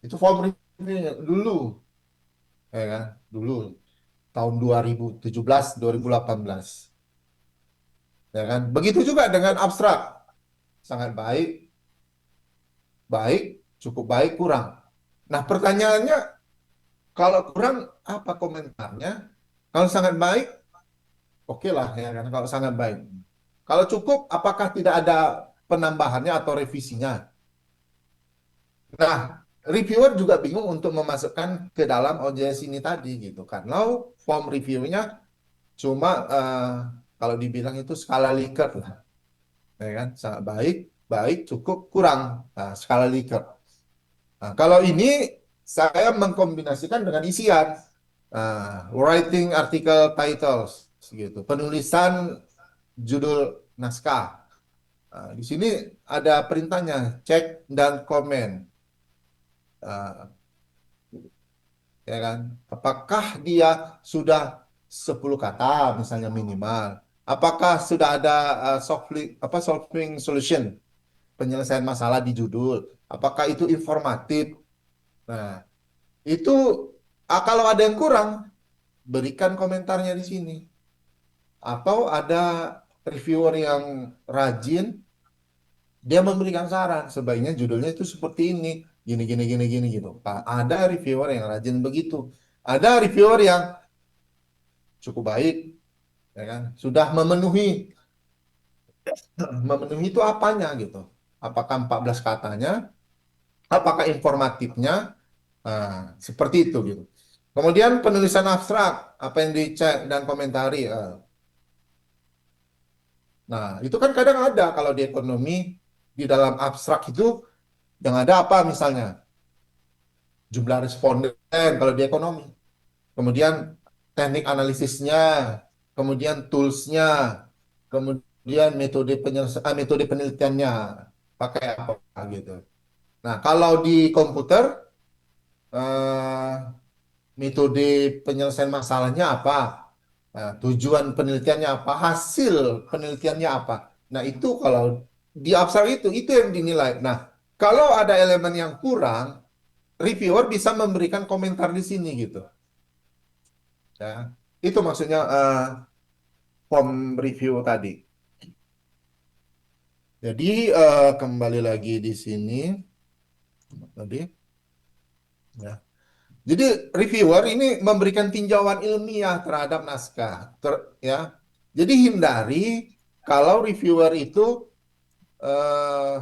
Itu form review dulu, ya kan? Dulu tahun 2017, 2018, ya kan? Begitu juga dengan abstrak, sangat baik, baik, cukup baik, kurang. Nah, pertanyaannya, kalau kurang apa komentarnya? Kalau sangat baik, oke lah, ya kan? Kalau sangat baik. Kalau cukup, apakah tidak ada penambahannya atau revisinya? Nah, reviewer juga bingung untuk memasukkan ke dalam OJS ini tadi gitu kan. Kalau form reviewnya cuma kalau dibilang itu skala Likert lah, ya kan? Sangat baik, baik, cukup, kurang. Nah, skala Likert. Nah, kalau ini saya mengkombinasikan dengan isian. Writing article titles gitu, penulisan judul naskah. Di sini ada perintahnya, cek dan komen. Nah, ya kan? Apakah dia sudah 10 kata misalnya minimal? Apakah sudah ada solving solution, penyelesaian masalah di judul? Apakah itu informatif? Nah, itu kalau ada yang kurang, berikan komentarnya di sini. Atau ada reviewer yang rajin, dia memberikan saran, sebaiknya judulnya itu seperti ini, gini gini gini gini gitu. Ada reviewer yang rajin begitu. Ada reviewer yang cukup baik, ya kan? Sudah memenuhi, memenuhi itu apanya gitu. Apakah 14 katanya, apakah informatifnya, seperti itu gitu. Kemudian penulisan abstrak, apa yang dicek dan komentari. Nah, itu kan kadang ada kalau di ekonomi, di dalam abstrak itu yang ada apa misalnya? Jumlah responden kalau di ekonomi. Kemudian teknik analisisnya, kemudian toolsnya, kemudian metode penelitiannya, pakai apa gitu. Nah, kalau di komputer, eh, metode penyelesaian masalahnya apa, tujuan penelitiannya apa, hasil penelitiannya apa. Nah, itu kalau di abstrak itu yang dinilai. Nah, kalau ada elemen yang kurang, reviewer bisa memberikan komentar di sini gitu. Ya, itu maksudnya form review tadi. Jadi kembali lagi di sini tadi, ya. Jadi reviewer ini memberikan tinjauan ilmiah terhadap naskah, ya. Jadi hindari kalau reviewer itu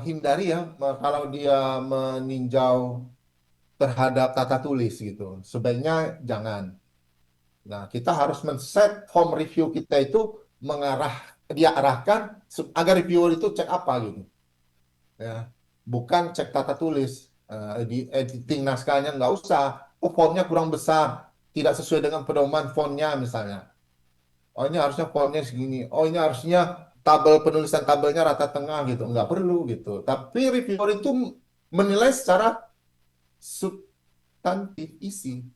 hindari ya kalau dia meninjau terhadap tata tulis gitu. Sebaiknya jangan. Nah, kita harus men-set form review kita itu mengarah dia arahkan agar reviewer itu cek apa gitu. Ya, bukan cek tata tulis. Di editing naskahnya nggak usah. Oh, fontnya kurang besar, tidak sesuai dengan pedoman fontnya misalnya. Oh, ini harusnya fontnya segini. Oh, ini harusnya tabel penulisan tabelnya rata tengah gitu. Nggak perlu gitu. Tapi reviewer itu menilai secara substantif, isi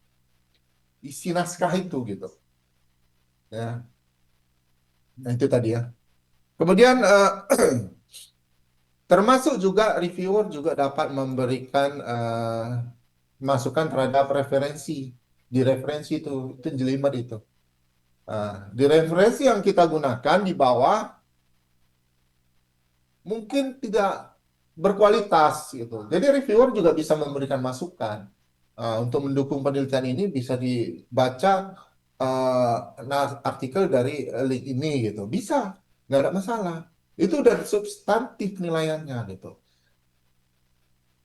naskah itu gitu. Ya, nah itu tadi ya. Kemudian termasuk juga reviewer juga dapat memberikan masukan terhadap referensi. Di referensi itu jelimet itu. Di referensi yang kita gunakan di bawah mungkin tidak berkualitas gitu. Jadi reviewer juga bisa memberikan masukan. Untuk mendukung penelitian ini bisa dibaca artikel dari link ini gitu. Bisa, nggak ada masalah. Itu udah substantif penilaiannya gitu.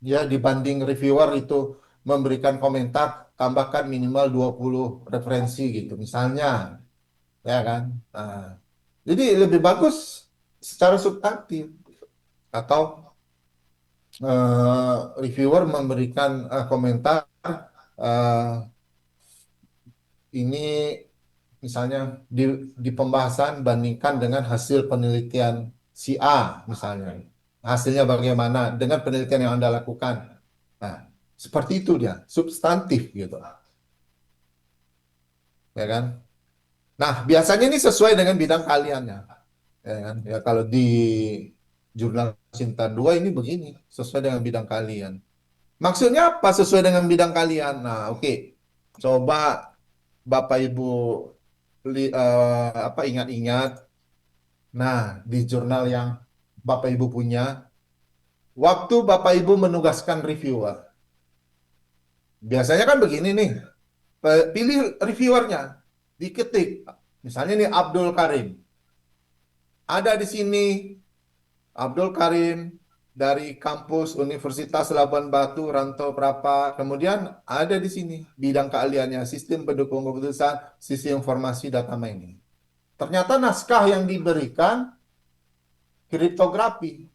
Ya, dibanding reviewer itu memberikan komentar, tambahkan minimal 20 referensi gitu misalnya, ya kan. Nah, jadi lebih bagus secara substantif atau reviewer memberikan komentar, eh, ini misalnya di, di pembahasan bandingkan dengan hasil penelitian si A misalnya. Hasilnya bagaimana dengan penelitian yang Anda lakukan. Nah, seperti itu dia, substantif gitu, ya kan? Nah, biasanya ini sesuai dengan bidang kalian ya, ya kan? Ya kalau di jurnal Cinta 2 ini begini, sesuai dengan bidang kalian. Maksudnya apa sesuai dengan bidang kalian? Nah, oke. Coba Bapak Ibu apa ingat-ingat. Nah, di jurnal yang Bapak Ibu punya, waktu Bapak Ibu menugaskan reviewer, biasanya kan begini nih, pilih reviewernya, diketik. Misalnya nih Abdul Karim. Ada di sini Abdul Karim dari kampus Universitas Labuan Batu, Rantau berapa. Kemudian ada di sini bidang keahliannya, sistem pendukung keputusan, sistem informasi data mining. Ternyata naskah yang diberikan kriptografi.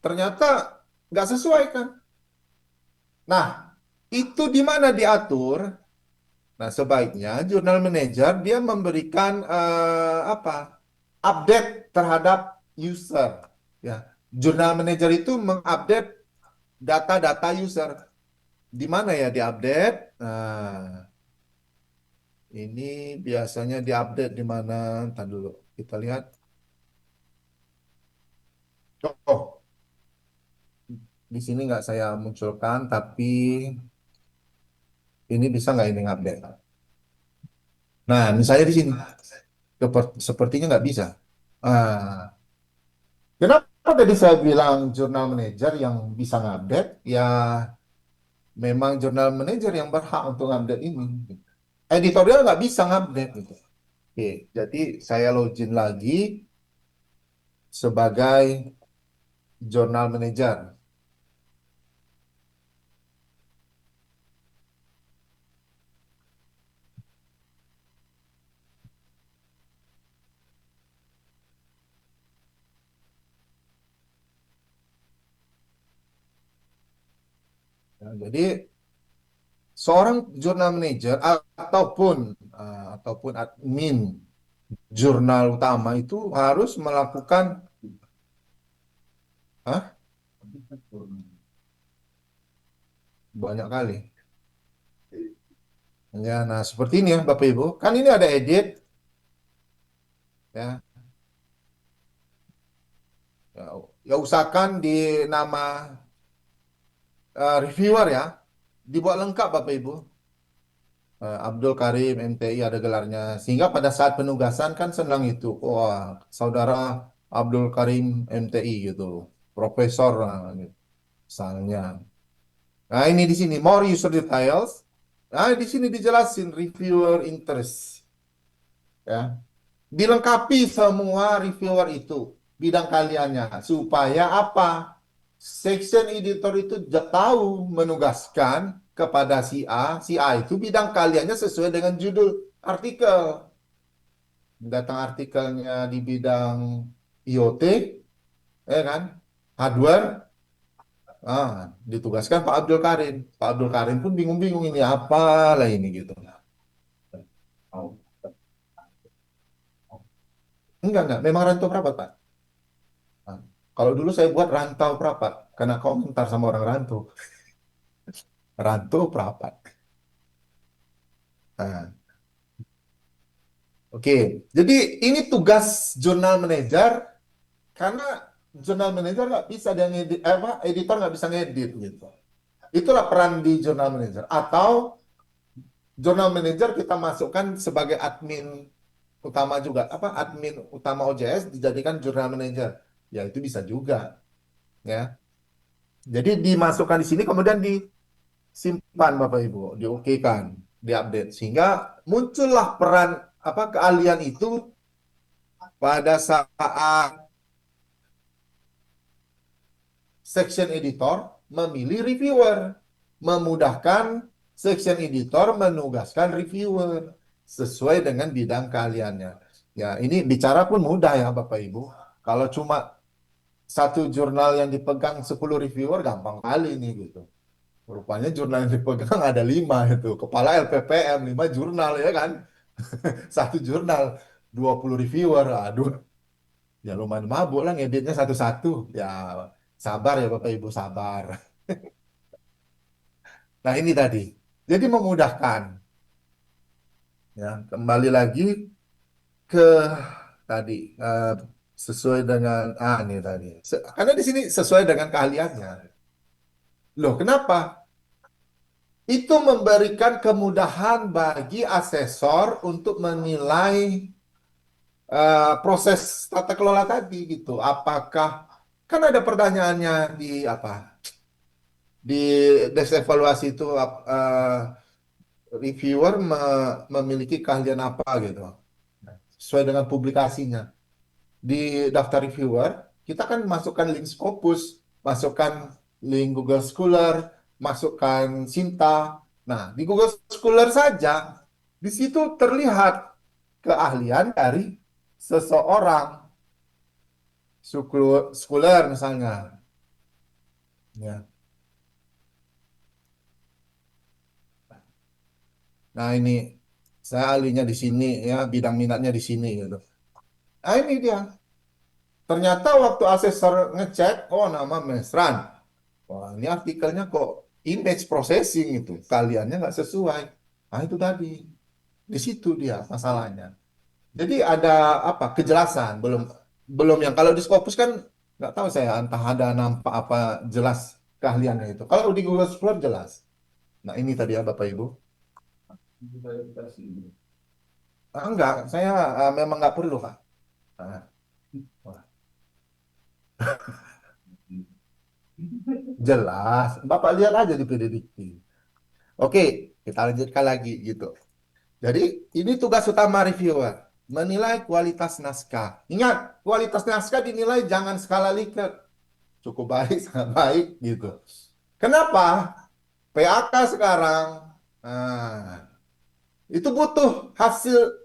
Ternyata nggak sesuai kan. Nah, itu di mana diatur? Nah, sebaiknya jurnal manager dia memberikan apa? Update terhadap user. Ya, jurnal manager itu mengupdate data-data user. Di mana ya diupdate? Nah, ini biasanya diupdate di mana? Ntar dulu kita lihat. Oh, di sini nggak saya munculkan, tapi ini bisa nggak ini update? Nah, misalnya di sini, sepertinya nggak bisa. Ah, kenapa tadi saya bilang jurnal manager yang bisa ngupdate? Ya, memang jurnal manager yang berhak untuk ngupdate ini. Editorial nggak bisa ngupdate gitu. Oke, jadi saya login lagi sebagai jurnal manager. Ya, jadi seorang jurnal manager ataupun admin jurnal utama itu harus melakukan ah, banyak kali. Ya, nah seperti ini ya Bapak Ibu. Kan ini ada edit ya. Ya, ya usahakan di nama reviewer ya dibuat lengkap Bapak Ibu. Abdul Karim MTI ada gelarnya. Sehingga pada saat penugasan kan senang itu. Wah, saudara Abdul Karim MTI gitu. Profesor gitu, misalnya. Nah, ini di sini more user details. Nah, di sini dijelasin reviewer interest ya. Dilengkapi semua reviewer itu bidang kaliannya supaya apa? Section editor itu tahu menugaskan kepada si A itu bidang kaliannya sesuai dengan judul artikel. Datang artikelnya di bidang IoT, ya kan? Hardware, ditugaskan Pak Abdul Karim. Pak Abdul Karim pun bingung-bingung ini apa lah ini gitu. Enggak. Memang rantau berapa, Pak? Nah, kalau dulu saya buat rantau berapa? Karena komentar sama orang rantau. Rantau berapa? Nah, oke. Jadi ini tugas jurnal manager karena jurnal manager nggak bisa dia ngedit, apa, editor nggak bisa ngedit gitu. Itulah peran di jurnal manager. Atau jurnal manager kita masukkan sebagai admin utama juga, apa admin utama OJS dijadikan jurnal manager. Ya itu bisa juga, ya. Jadi dimasukkan di sini kemudian disimpan Bapak Ibu, diokekan, diupdate sehingga muncullah peran apa keahlian itu pada saat section editor memilih reviewer, memudahkan section editor menugaskan reviewer sesuai dengan bidang keahliannya. Ya, ini bicara pun mudah ya Bapak Ibu. Kalau cuma satu jurnal yang dipegang 10 reviewer gampang kali nih gitu. Rupanya jurnal yang dipegang ada 5 itu. Kepala LPPM, 5 jurnal ya kan. Satu jurnal 20 reviewer. Aduh, ya lumayan mabuk lah ngeditnya satu-satu. Ya sabar ya Bapak Ibu, sabar. Nah ini tadi. Jadi memudahkan. Ya, kembali lagi ke tadi sesuai dengan ini tadi. Karena di sini sesuai dengan keahliannya. Loh, kenapa? Itu memberikan kemudahan bagi asesor untuk menilai proses tata kelola tadi gitu. Apakah kan ada pertanyaannya di apa? Di desk evaluasi itu reviewer memiliki keahlian apa gitu. Sesuai dengan publikasinya. Di daftar reviewer, kita kan masukkan link Scopus, masukkan link Google Scholar, masukkan Sinta. Nah, di Google Scholar saja, di situ terlihat keahlian dari seseorang, scholar misalnya. Ya. Nah, ini saya ahlinya di sini ya, bidang minatnya di sini gitu. Nah, ini dia. Ternyata waktu asesor ngecek, oh nama Mesran. Wah, ini artikelnya kok image processing itu, kaliannya nggak sesuai. Nah, itu tadi. Di situ dia masalahnya. Jadi ada apa? Kejelasan, belum belum yang kalau di Scopus kan nggak tahu saya entah ada nampak apa jelas keahliannya itu. Kalau di Google Scholar jelas. Nah, ini tadi ya Bapak Ibu. Enggak, saya memang nggak perlu, Pak. Nah, wah, jelas. Bapak lihat aja di PDDikti. Oke, kita lanjutkan lagi gitu. Jadi ini tugas utama reviewer, menilai kualitas naskah. Ingat, kualitas naskah dinilai jangan skala Likert, cukup baik, sangat baik gitu. Kenapa? PAK sekarang, nah, itu butuh hasil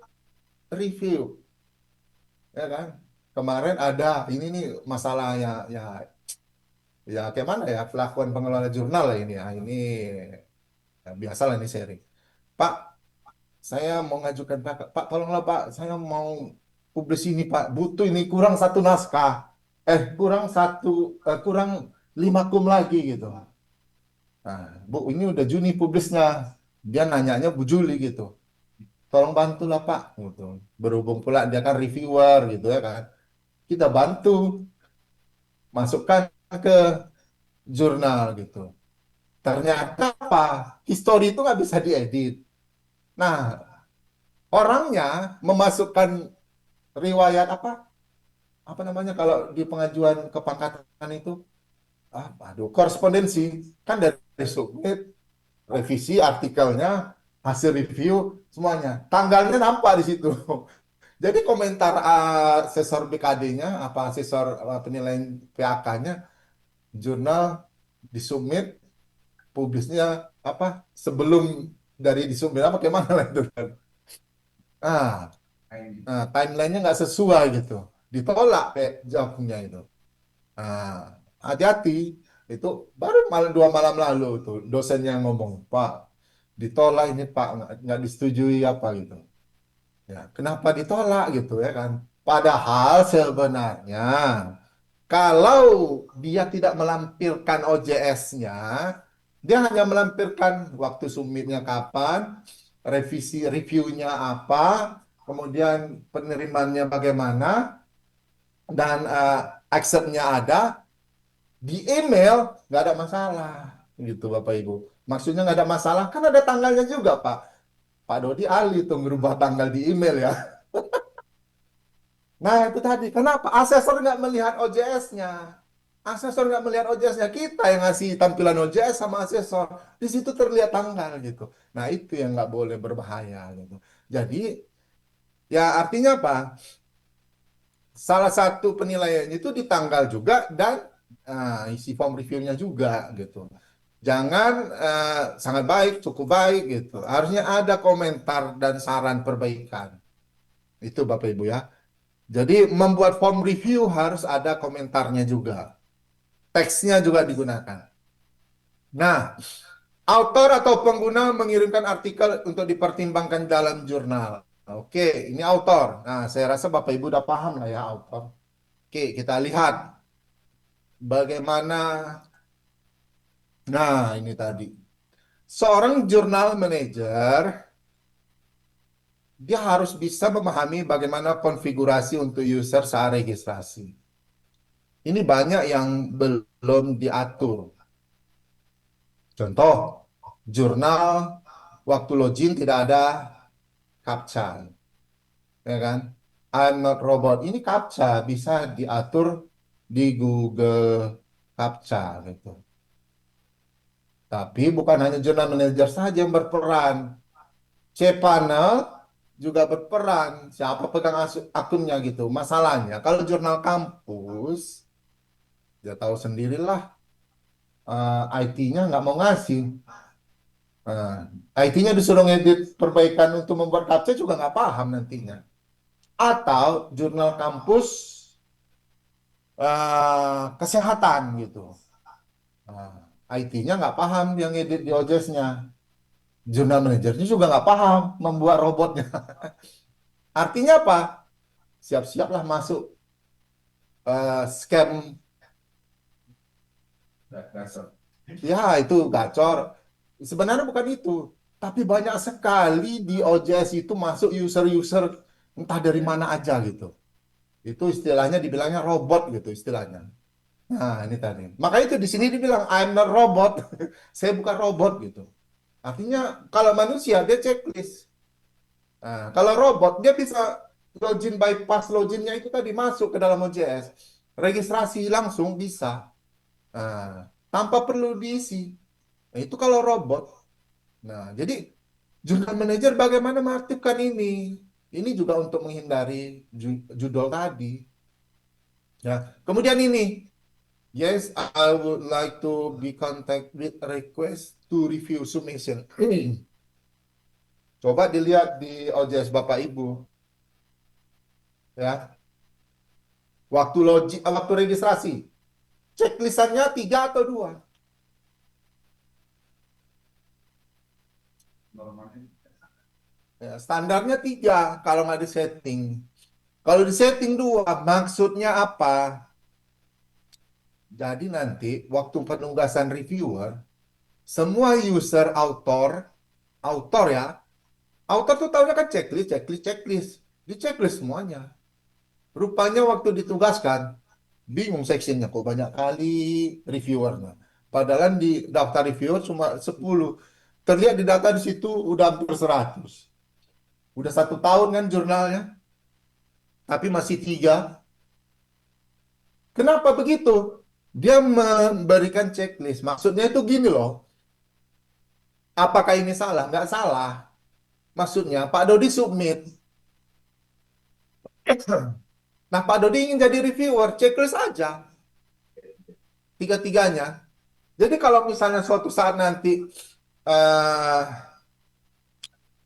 review, ya kan? Kemarin ada ini nih masalah ya ya ya kayak mana ya pelakuan pengelola jurnal lah ini ya ini ya, biasalah ini sharing. Pak, saya mau ngajukan Pak, Pak tolonglah Pak, saya mau publis ini Pak, butuh ini kurang satu naskah, kurang satu, kurang 5 kum lagi gitu. Nah, Bu, ini udah Juni publisnya, dia nanyanya Bu Juli gitu, tolong bantulah Pak, gitu. Berhubung pula dia kan reviewer gitu ya kan, kita bantu masukkan ke jurnal gitu. Ternyata apa? History itu nggak bisa diedit. Nah, orangnya memasukkan riwayat apa namanya kalau di pengajuan kepangkatan itu aduh korespondensi kan dari submit revisi artikelnya hasil review semuanya tanggalnya nampak di situ. Jadi komentar asesor BKD-nya apa asesor penilaian PAK-nya jurnal disubmit publisnya apa sebelum dari disubmit apa gimana lah itu kan. Ah, timelinenya nggak sesuai gitu ditolak kayak jawabnya itu. Nah, hati-hati. Itu baru 2 malam lalu tuh dosennya ngomong, Pak, ditolak ini Pak, nggak disetujui apa gitu. Ya, kenapa ditolak gitu ya kan? Padahal sebenarnya kalau dia tidak melampirkan OJS-nya, dia hanya melampirkan waktu submitnya kapan, revisi reviewnya apa, kemudian penerimaannya bagaimana, dan accept-nya ada, di email nggak ada masalah gitu Bapak Ibu. Maksudnya nggak ada masalah kan ada tanggalnya juga Pak. Pak Dodi ahli tuh merubah tanggal di email ya. Nah itu tadi kenapa asesor nggak melihat OJS-nya? Asesor nggak melihat OJS-nya kita yang ngasih tampilan OJS sama asesor di situ terlihat tanggal gitu. Nah itu yang nggak boleh berbahaya gitu. Jadi ya artinya apa? Salah satu penilaiannya itu di tanggal juga dan isi form reviewnya juga gitu. Jangan sangat baik, cukup baik gitu. Harusnya ada komentar dan saran perbaikan. Itu Bapak Ibu ya. Jadi membuat form review harus ada komentarnya juga. Teksnya juga digunakan. Nah, autor atau pengguna mengirimkan artikel untuk dipertimbangkan dalam jurnal. Oke, ini autor. Nah, saya rasa Bapak Ibu udah paham lah ya autor. Oke, kita lihat bagaimana. Nah, ini tadi. Seorang jurnal manager dia harus bisa memahami bagaimana konfigurasi untuk user saat registrasi. Ini banyak yang belum diatur. Contoh, jurnal waktu login tidak ada captcha, ya kan? I'm not robot. Ini captcha bisa diatur di Google Captcha gitu. Tapi bukan hanya jurnal manager saja yang berperan. Cpanel juga berperan. Siapa pegang akunnya gitu. Masalahnya kalau jurnal kampus, ya tahu sendirilah, IT-nya nggak mau ngasih. IT-nya disuruh ngedit perbaikan untuk membuat captcha juga nggak paham nantinya. Atau jurnal kampus kesehatan gitu. IT-nya nggak paham yang ngedit di OJS-nya. Jurnal manajernya juga nggak paham membuat robotnya. Artinya apa? Siap-siaplah masuk scam. Ya, itu gacor. Sebenarnya bukan itu. Tapi banyak sekali di OJS itu masuk user-user entah dari mana aja gitu. Itu istilahnya dibilangnya robot gitu istilahnya. Nah, ini tadi. Makanya itu di sini dibilang I'm not robot. Saya bukan robot gitu. Artinya kalau manusia dia checklist. Nah, kalau robot dia bisa login bypass loginnya itu tadi masuk ke dalam OJS. Registrasi langsung bisa. Nah, tanpa perlu diisi. Nah, itu kalau robot. Nah, jadi jurnal manager bagaimana mengaktifkan ini? Ini juga untuk menghindari judul tadi. Ya, kemudian ini, yes, I would like to be contact with request to review submission. Coba dilihat di OJS Bapak Ibu, ya. Waktu registrasi, checklistannya tiga atau dua. Ya, standarnya tiga kalau nggak disetting. Kalau disetting dua, maksudnya apa? Jadi nanti waktu penugasan reviewer, semua user author ya, author tuh tahunya kan checklist, checklist, checklist. Di checklist semuanya. Rupanya waktu ditugaskan, bingung sectionnya kok banyak kali reviewernya. Padahal di daftar reviewer cuma 10. Terlihat di data di situ udah hampir 100. Udah 1 tahun kan jurnalnya, tapi masih tiga. Kenapa begitu? Dia memberikan checklist. Maksudnya itu gini loh. Apakah ini salah? Nggak salah. Maksudnya Pak Dodi submit. Nah, Pak Dodi ingin jadi reviewer, checklist aja. Tiga-tiganya. Jadi kalau misalnya suatu saat nanti eh,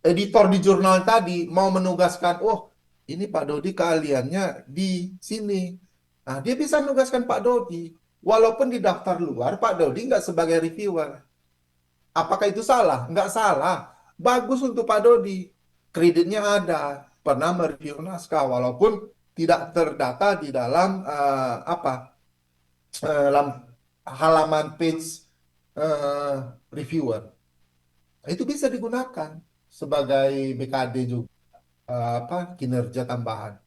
editor di jurnal tadi mau menugaskan, oh ini Pak Dodi keahliannya di sini. Nah, dia bisa menugaskan Pak Dodi. Walaupun di daftar luar, Pak Dodi nggak sebagai reviewer. Apakah itu salah? Nggak salah. Bagus untuk Pak Dodi. Kreditnya ada. Pernah mereview naskah, walaupun tidak terdata di dalam dalam halaman page eh, reviewer. Itu bisa digunakan sebagai BKD juga, kinerja tambahan.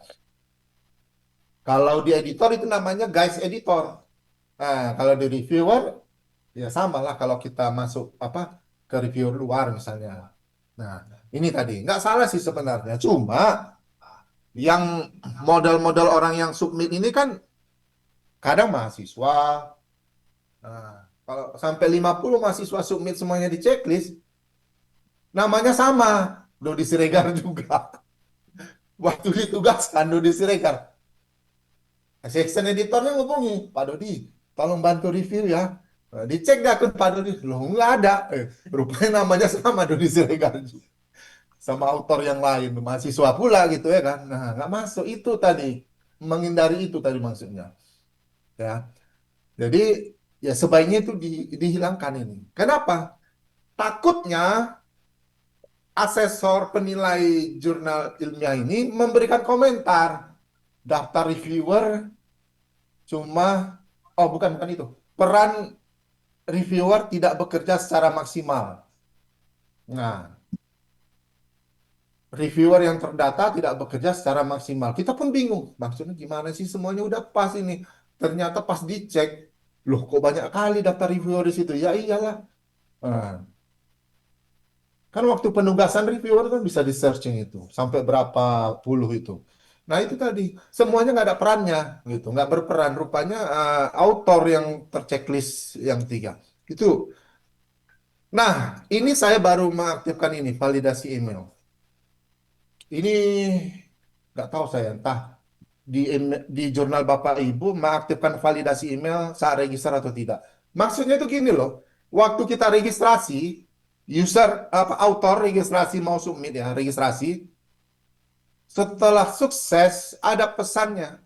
Kalau di editor itu namanya guys editor. Nah, kalau di reviewer ya sama lah kalau kita masuk ke reviewer luar misalnya. Nah, ini tadi nggak salah sih sebenarnya. Cuma yang modal-modal orang yang submit ini kan kadang mahasiswa. Nah, kalau sampai 50 mahasiswa submit semuanya di checklist, namanya sama. Dodi Siregar juga. Waktu ditugaskan Dodi Siregar. Assistant editornya ngomongin, Pak Dodi, tolong bantu review ya. Dicek dah akun Pak Dodi. Loh, nggak ada. Rupanya namanya sama Dodi Siregar juga. Sama autor yang lain. Mahasiswa pula gitu ya kan. Nah, nggak masuk. Itu tadi. Menghindari itu tadi maksudnya. Ya. Jadi, ya sebaiknya itu dihilangkan ini. Kenapa? Takutnya asesor penilai jurnal ilmiah ini memberikan komentar. Daftar reviewer cuma, oh bukan itu. Peran reviewer tidak bekerja secara maksimal. Nah, reviewer yang terdata tidak bekerja secara maksimal. Kita pun bingung, maksudnya gimana sih semuanya udah pas ini. Ternyata pas dicek, loh kok banyak kali daftar reviewer di situ. Ya iyalah, Nah, kan waktu penugasan reviewer kan bisa di searching itu sampai berapa puluh itu. Nah itu tadi semuanya nggak ada perannya gitu, nggak berperan. Rupanya autor yang terchecklist yang tiga itu. Nah ini saya baru mengaktifkan ini validasi email. Ini nggak tahu saya entah di jurnal Bapak Ibu mengaktifkan validasi email saat register atau tidak. Maksudnya itu gini loh, waktu kita registrasi, user apa author registrasi mau submit ya registrasi, setelah sukses ada pesannya.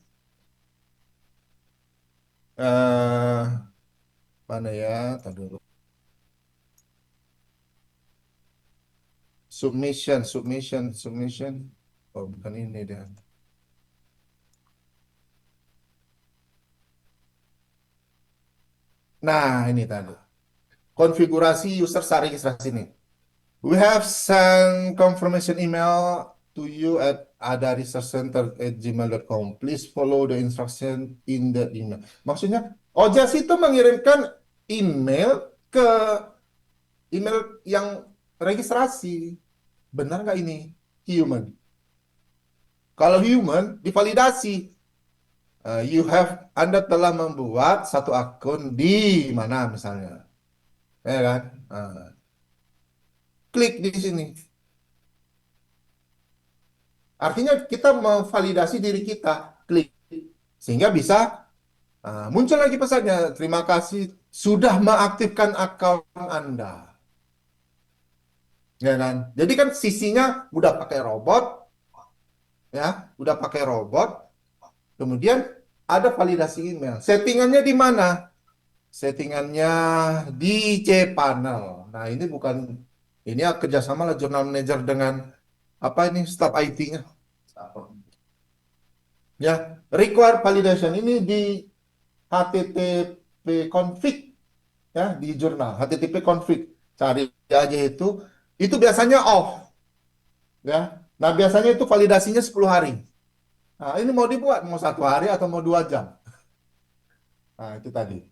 Mana ya? Tadi dulu. Submission. Oh bukan ini dia. Nah ini tadi. Konfigurasi user saat registrasi ini. We have sent confirmation email to you at adaresearchcenter@gmail.com. Please follow the instruction in the email. Maksudnya, Ojas itu mengirimkan email ke email yang registrasi. Benar nggak ini? Human. Kalau human, divalidasi. Anda telah membuat satu akun di mana misalnya. Ya kan? Klik di sini. Artinya kita memvalidasi diri kita. Klik. Sehingga bisa muncul lagi pesannya. Terima kasih sudah mengaktifkan akun Anda. Ya kan? Jadi kan sisinya udah pakai robot, ya, udah pakai robot. Kemudian ada validasi email. Settingannya di mana? Settingannya di cPanel. Nah ini bukan, ini kerjasama lah Jurnal Manager dengan apa ini staf IT-nya. Ya, require validation ini di HTTP config ya di jurnal HTTP config cari aja itu biasanya off ya. Nah biasanya itu validasinya 10 hari. Nah ini mau dibuat mau 1 hari atau mau 2 jam. Nah itu tadi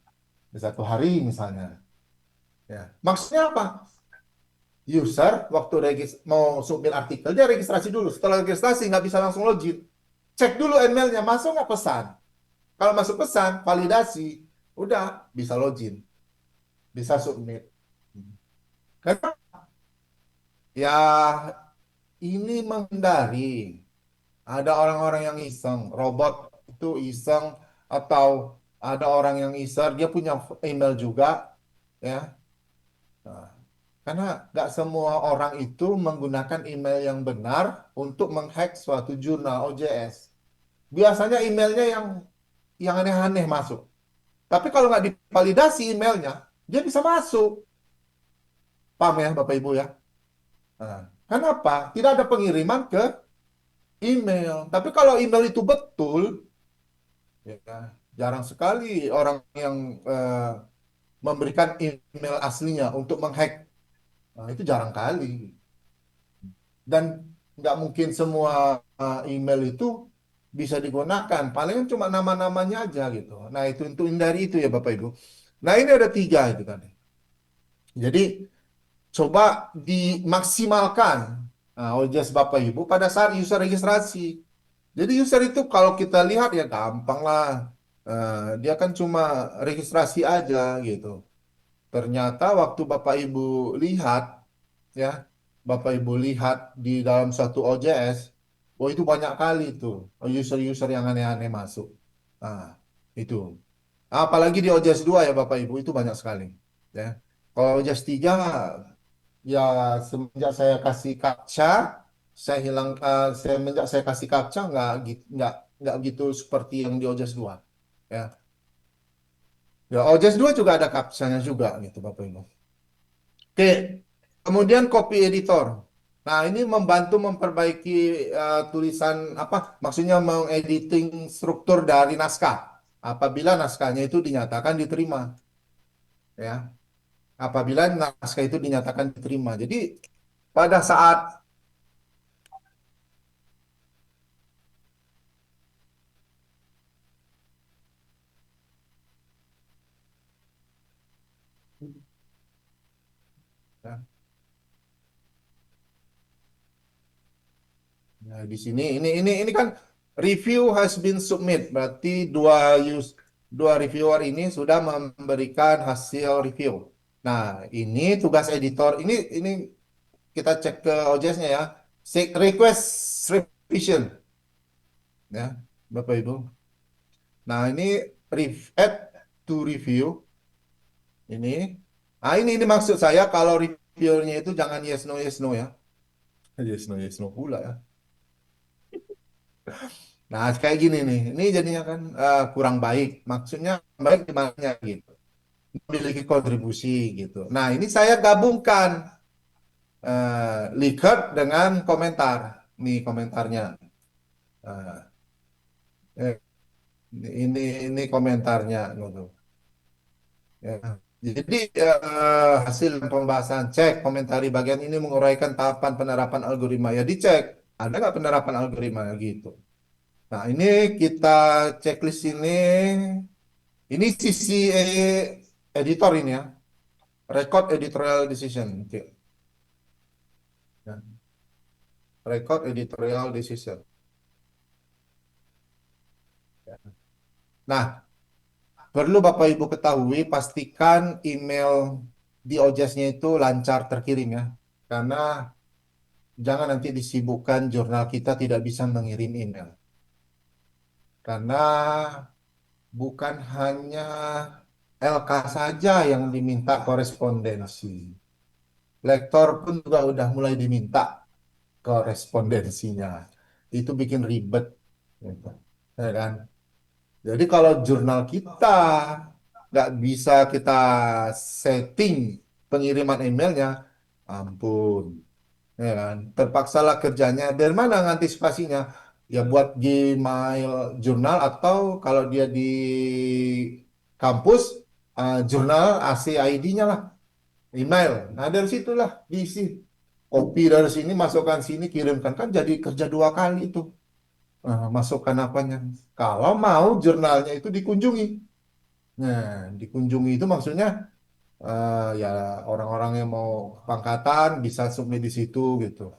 di 1 hari misalnya ya. Maksudnya apa? User waktu mau submit artikel dia registrasi dulu. Setelah registrasi nggak bisa langsung login. Cek dulu emailnya masuk nggak pesan. Kalau masuk pesan validasi udah bisa login, bisa submit. Karena ya ini menghindari ada orang-orang yang iseng, robot itu iseng atau ada orang yang iseng dia punya email juga ya. Nah, karena nggak semua orang itu menggunakan email yang benar untuk menghack suatu jurnal OJS. Biasanya emailnya yang aneh-aneh masuk. Tapi kalau nggak divalidasi emailnya, dia bisa masuk. Paham ya Bapak Ibu ya? Nah, kenapa? Tidak ada pengiriman ke email. Tapi kalau email itu betul, ya, jarang sekali orang yang memberikan email aslinya untuk menghack. Nah, itu jarang kali. Dan nggak mungkin semua email itu bisa digunakan. Paling cuma nama-namanya aja gitu. Nah, itu untuk hindari itu ya Bapak Ibu. Nah, ini ada 3 itu tadi. Jadi, coba dimaksimalkan OJS Bapak Ibu pada saat user registrasi. Jadi user itu kalau kita lihat ya gampang lah. Dia kan cuma registrasi aja gitu. Ternyata waktu Bapak Ibu lihat ya, Bapak Ibu lihat di dalam satu OJS, oh itu banyak kali tuh user-user yang aneh-aneh masuk. Nah, itu. Apalagi di OJS 2 ya Bapak Ibu itu banyak sekali. Ya. Kalau OJS 3 ya semenjak saya kasih captcha, semenjak saya kasih captcha nggak gitu seperti yang di OJS 2. Ya. Ya, OJS 2 juga ada captchanya juga gitu Bapak Ibu. Oke, kemudian copy editor. Nah, ini membantu memperbaiki tulisan apa? Maksudnya mengediting struktur dari naskah. Apabila naskahnya itu dinyatakan diterima, ya. Apabila naskah itu dinyatakan diterima. Jadi pada saat Ya. Nah, di sini ini kan review has been submit, berarti dua reviewer ini sudah memberikan hasil review. Nah, ini tugas editor. Ini kita cek ke OJS-nya ya. Request revision ya, Bapak Ibu. Nah, ini add to review ini. Nah, ini maksud saya kalau reviewnya itu jangan yes no ya. Yes no pula ya. Nah, kayak gini nih. Ini jadinya kan kurang baik. Maksudnya baik di mananya gitu. Memiliki kontribusi gitu. Nah, ini saya gabungkan Likert dengan komentar. Nih komentarnya. Nah, eh, ini komentarnya gitu. Ya. Jadi hasil pembahasan cek komentari bagian ini menguraikan tahapan penerapan algoritma ya dicek ada nggak penerapan algoritma gitu. Nah ini kita checklist ini sisi editor ini ya record editorial decision. Oke. Ya. Record editorial decision. Ya. Nah perlu Bapak Ibu ketahui pastikan email di OJS-nya itu lancar terkirim ya karena jangan nanti disibukkan jurnal kita tidak bisa mengirim email. Karena bukan hanya LK saja yang diminta korespondensi. Lektor pun juga udah mulai diminta korespondensinya. Itu bikin ribet. Gitu. Ya kan? Jadi kalau jurnal kita nggak bisa kita setting pengiriman emailnya, ampun. Ya kan? Terpaksalah kerjanya. Dari mana ngantisipasinya? Ya buat Gmail jurnal atau kalau dia di kampus, jurnal ACID-nya lah, email. Nah dari situlah diisi. Kopi dari sini, masukkan sini, kirimkan. Kan jadi kerja dua kali itu. Masukkan apanya. Kalau mau jurnalnya itu dikunjungi. Nah, dikunjungi itu maksudnya ya orang-orang yang mau pangkatan bisa submit di situ gitu.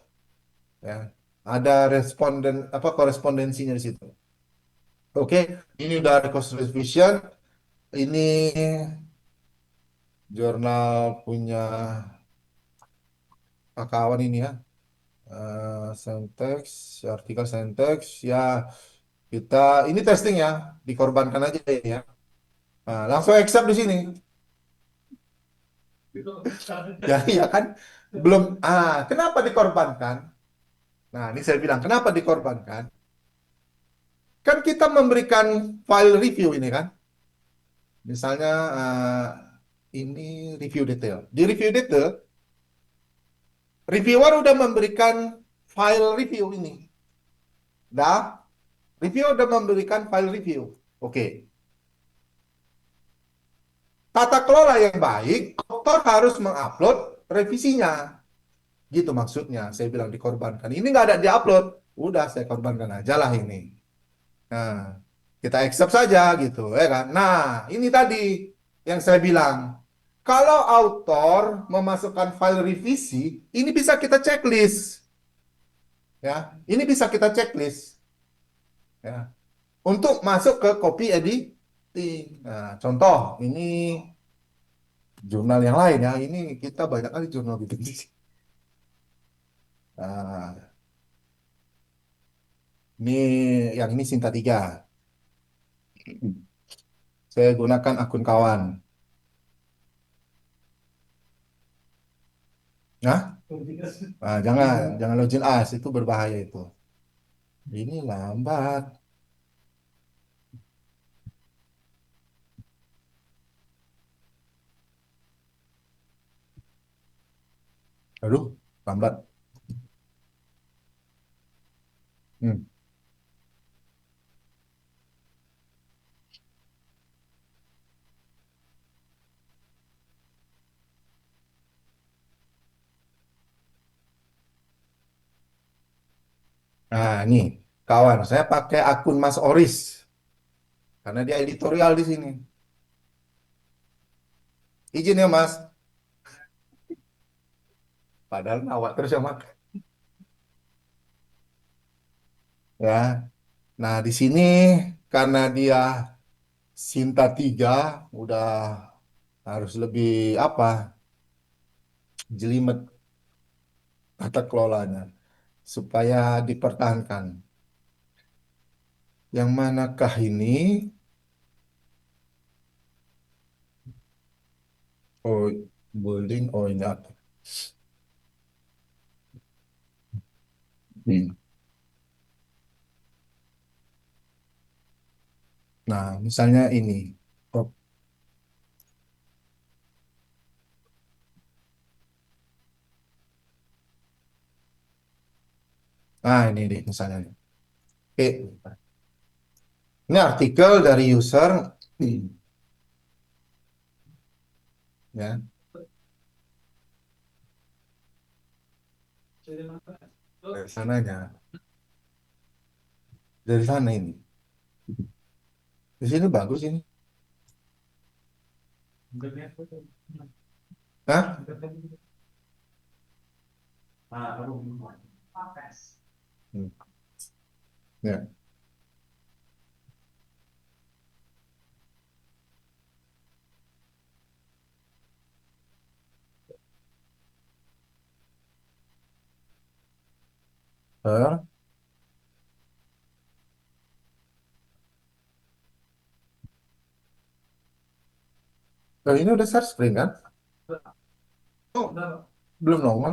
Ya. Ada responden apa korespondensinya di situ. Oke, ini udah request revision. Ini jurnal punya Pak kawan ini ya. Syntax, artikel syntax ya kita ini testing ya, dikorbankan aja ya. Nah, langsung accept di sini. Ya, iya kan? Belum kenapa dikorbankan? Nah, ini saya bilang kenapa dikorbankan? Kan kita memberikan file review ini kan. Misalnya ini review detail. Di review detail, reviewer udah memberikan file review ini. Dah, review udah memberikan file review. Oke. Tata kelola yang baik, author harus mengupload revisinya. Gitu maksudnya. Saya bilang dikorbankan. Ini nggak ada diupload. Udah saya korbankan aja lah ini. Nah, kita accept saja gitu, ya kan? Nah, ini tadi yang saya bilang. Kalau author memasukkan file revisi, ini bisa kita checklist, ya. Ini bisa kita checklist, ya, untuk masuk ke copy editing. Nah, contoh ini jurnal yang lain ya. Ini kita banyak kali jurnal gitu. Nah, ini yang ini Sinta 3. Saya gunakan akun kawan. Nah, jangan login as itu berbahaya itu. Ini lambat. Aduh, lambat. Hmm. Nah, ini kawan, saya pakai akun Mas Oris karena dia editorial di sini. Izin ya, Mas. Padahal awak terus yang makan. Ya. Nah, di sini karena dia Sinta 3 udah harus lebih apa jelimet tata kelolanya supaya dipertahankan. Yang manakah ini? Oh, building. Oh, ini apa? Hmm. Nah, misalnya ini. Oh, nah, ini deh misalnya. Oke, ini artikel dari user. Ya, dari sananya. Dari sana ini. Di sini bagus ini. Hah? Hmm. Ya. Eh, ini udah share screen kan? Oh, belum normal.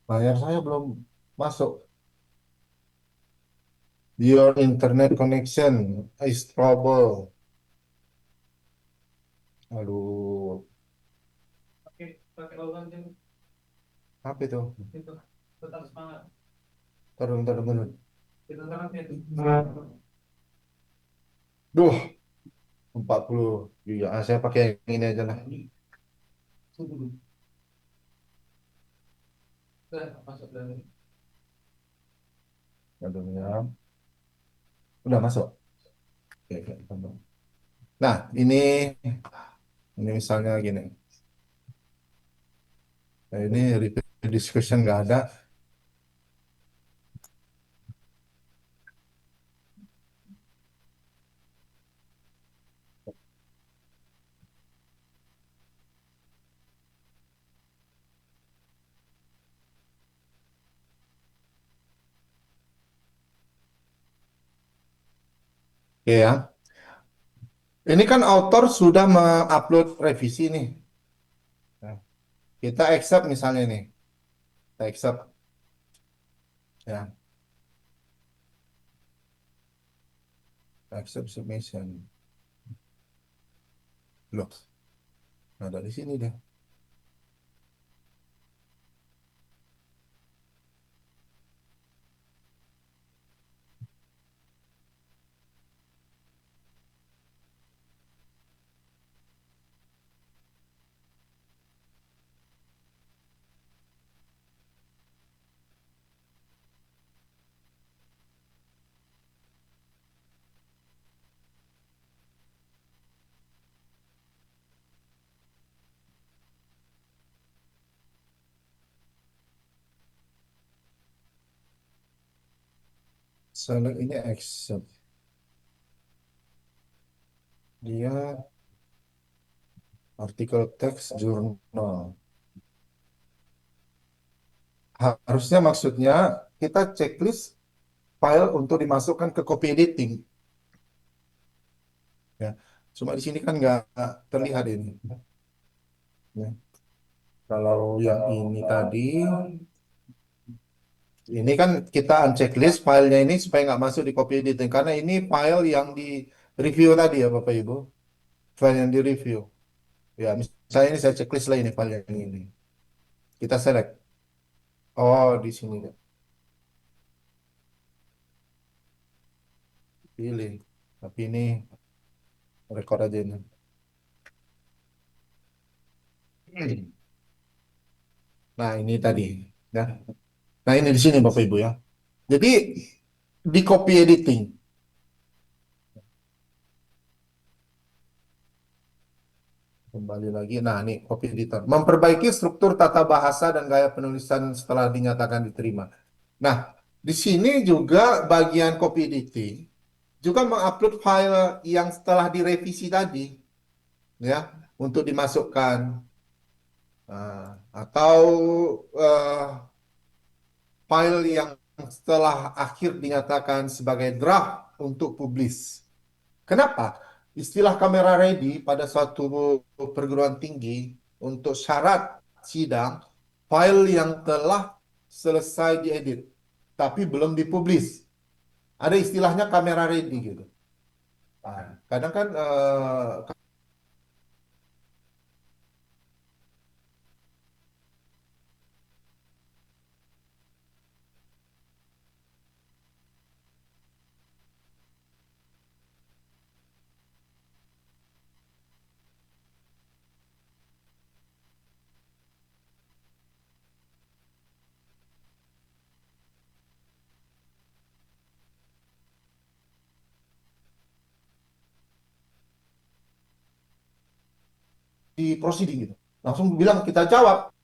Layar saya belum masuk. Your internet connection is trouble. Aduh, apa itu? Turun, turun, turun. Duh, 40 giga. Ah, saya pakai yang ini aja lah. Aduh, ya. Udah masuk. Oke, oke, tambah. Nah, ini misalnya gini. Nah, ini repeat discussion nggak ada. Oke ya. Ini kan author sudah mengupload revisi nih. Nah, kita accept misalnya nih. Kita accept ya. Accept submission. Loh, nah dari sini deh. Select ini accept. Dia artikel teks jurnal. Harusnya maksudnya kita checklist file untuk dimasukkan ke copy editing. Ya. Cuma di sini kan nggak terlihat ini. Ya. Kalau yang ini tadi, ini kan kita unchecklist filenya ini supaya nggak masuk di copy editing. Karena ini file yang di review tadi ya Bapak Ibu. File yang di review. Ya, misalnya ini saya checklist lah ini file yang ini. Kita select. Oh, di sini. Pilih. Tapi ini record aja ini. Nah, ini tadi. Ya. Nah, ini di sini Bapak Ibu ya. Jadi di copy editing kembali lagi. Nah, ini copy editor memperbaiki struktur tata bahasa dan gaya penulisan setelah dinyatakan diterima. Nah, di sini juga bagian copy editing juga mengupload file yang setelah direvisi tadi ya untuk dimasukkan. Atau eh, file yang setelah akhir dinyatakan sebagai draft untuk publis. Kenapa? Istilah kamera ready pada suatu perguruan tinggi untuk syarat sidang file yang telah selesai diedit tapi belum dipublis. Ada istilahnya kamera ready gitu. Nah, kadang kan di proceeding gitu. Langsung bilang kita jawab.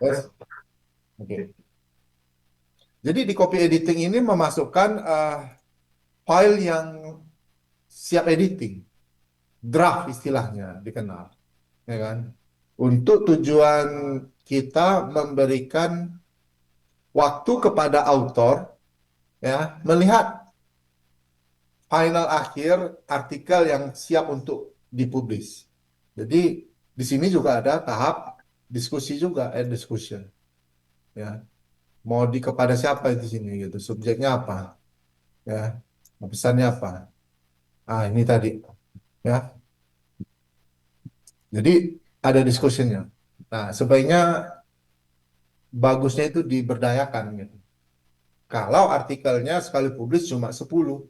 Yes. Oke. Jadi di copy editing ini memasukkan file yang siap editing, draft istilahnya dikenal, ya kan? Untuk tujuan kita memberikan waktu kepada autor ya melihat final akhir artikel yang siap untuk dipublish. Jadi di sini juga ada tahap diskusi juga, discussion, ya. Mau di kepada siapa di sini gitu, subjeknya apa, ya, pesannya apa. Ah, ini tadi, ya. Jadi ada diskusinya. Nah, sebaiknya bagusnya itu diberdayakan gitu. Kalau artikelnya sekali publis cuma 10,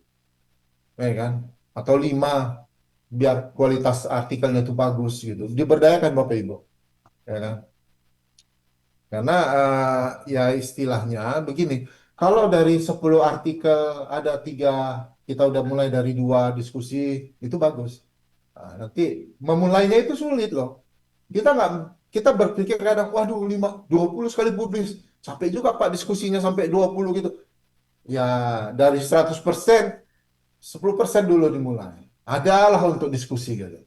ya kan? Atau 5, biar kualitas artikelnya itu bagus gitu. Diberdayakan Bapak Ibu, ya kan? Karena ya istilahnya begini, kalau dari 10 artikel ada 3, kita udah mulai dari 2 diskusi, itu bagus. Nah, nanti memulainya itu sulit loh. Kita nggak kita berpikir kadang, waduh 20 sekali publis, capek juga Pak diskusinya sampai 20 gitu. Ya dari 100%, 10% dulu dimulai. Adalah untuk diskusi gitu.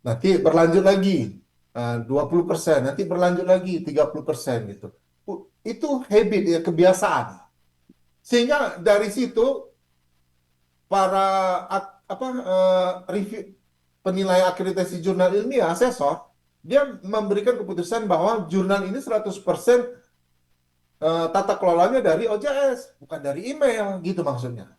Nanti berlanjut lagi 20%, nanti berlanjut lagi 30% gitu. Itu habit ya, kebiasaan. Sehingga dari situ para review penilai akreditasi jurnal ilmiah, asesor, dia memberikan keputusan bahwa jurnal ini 100% tata kelolanya dari OJS, bukan dari email, gitu maksudnya.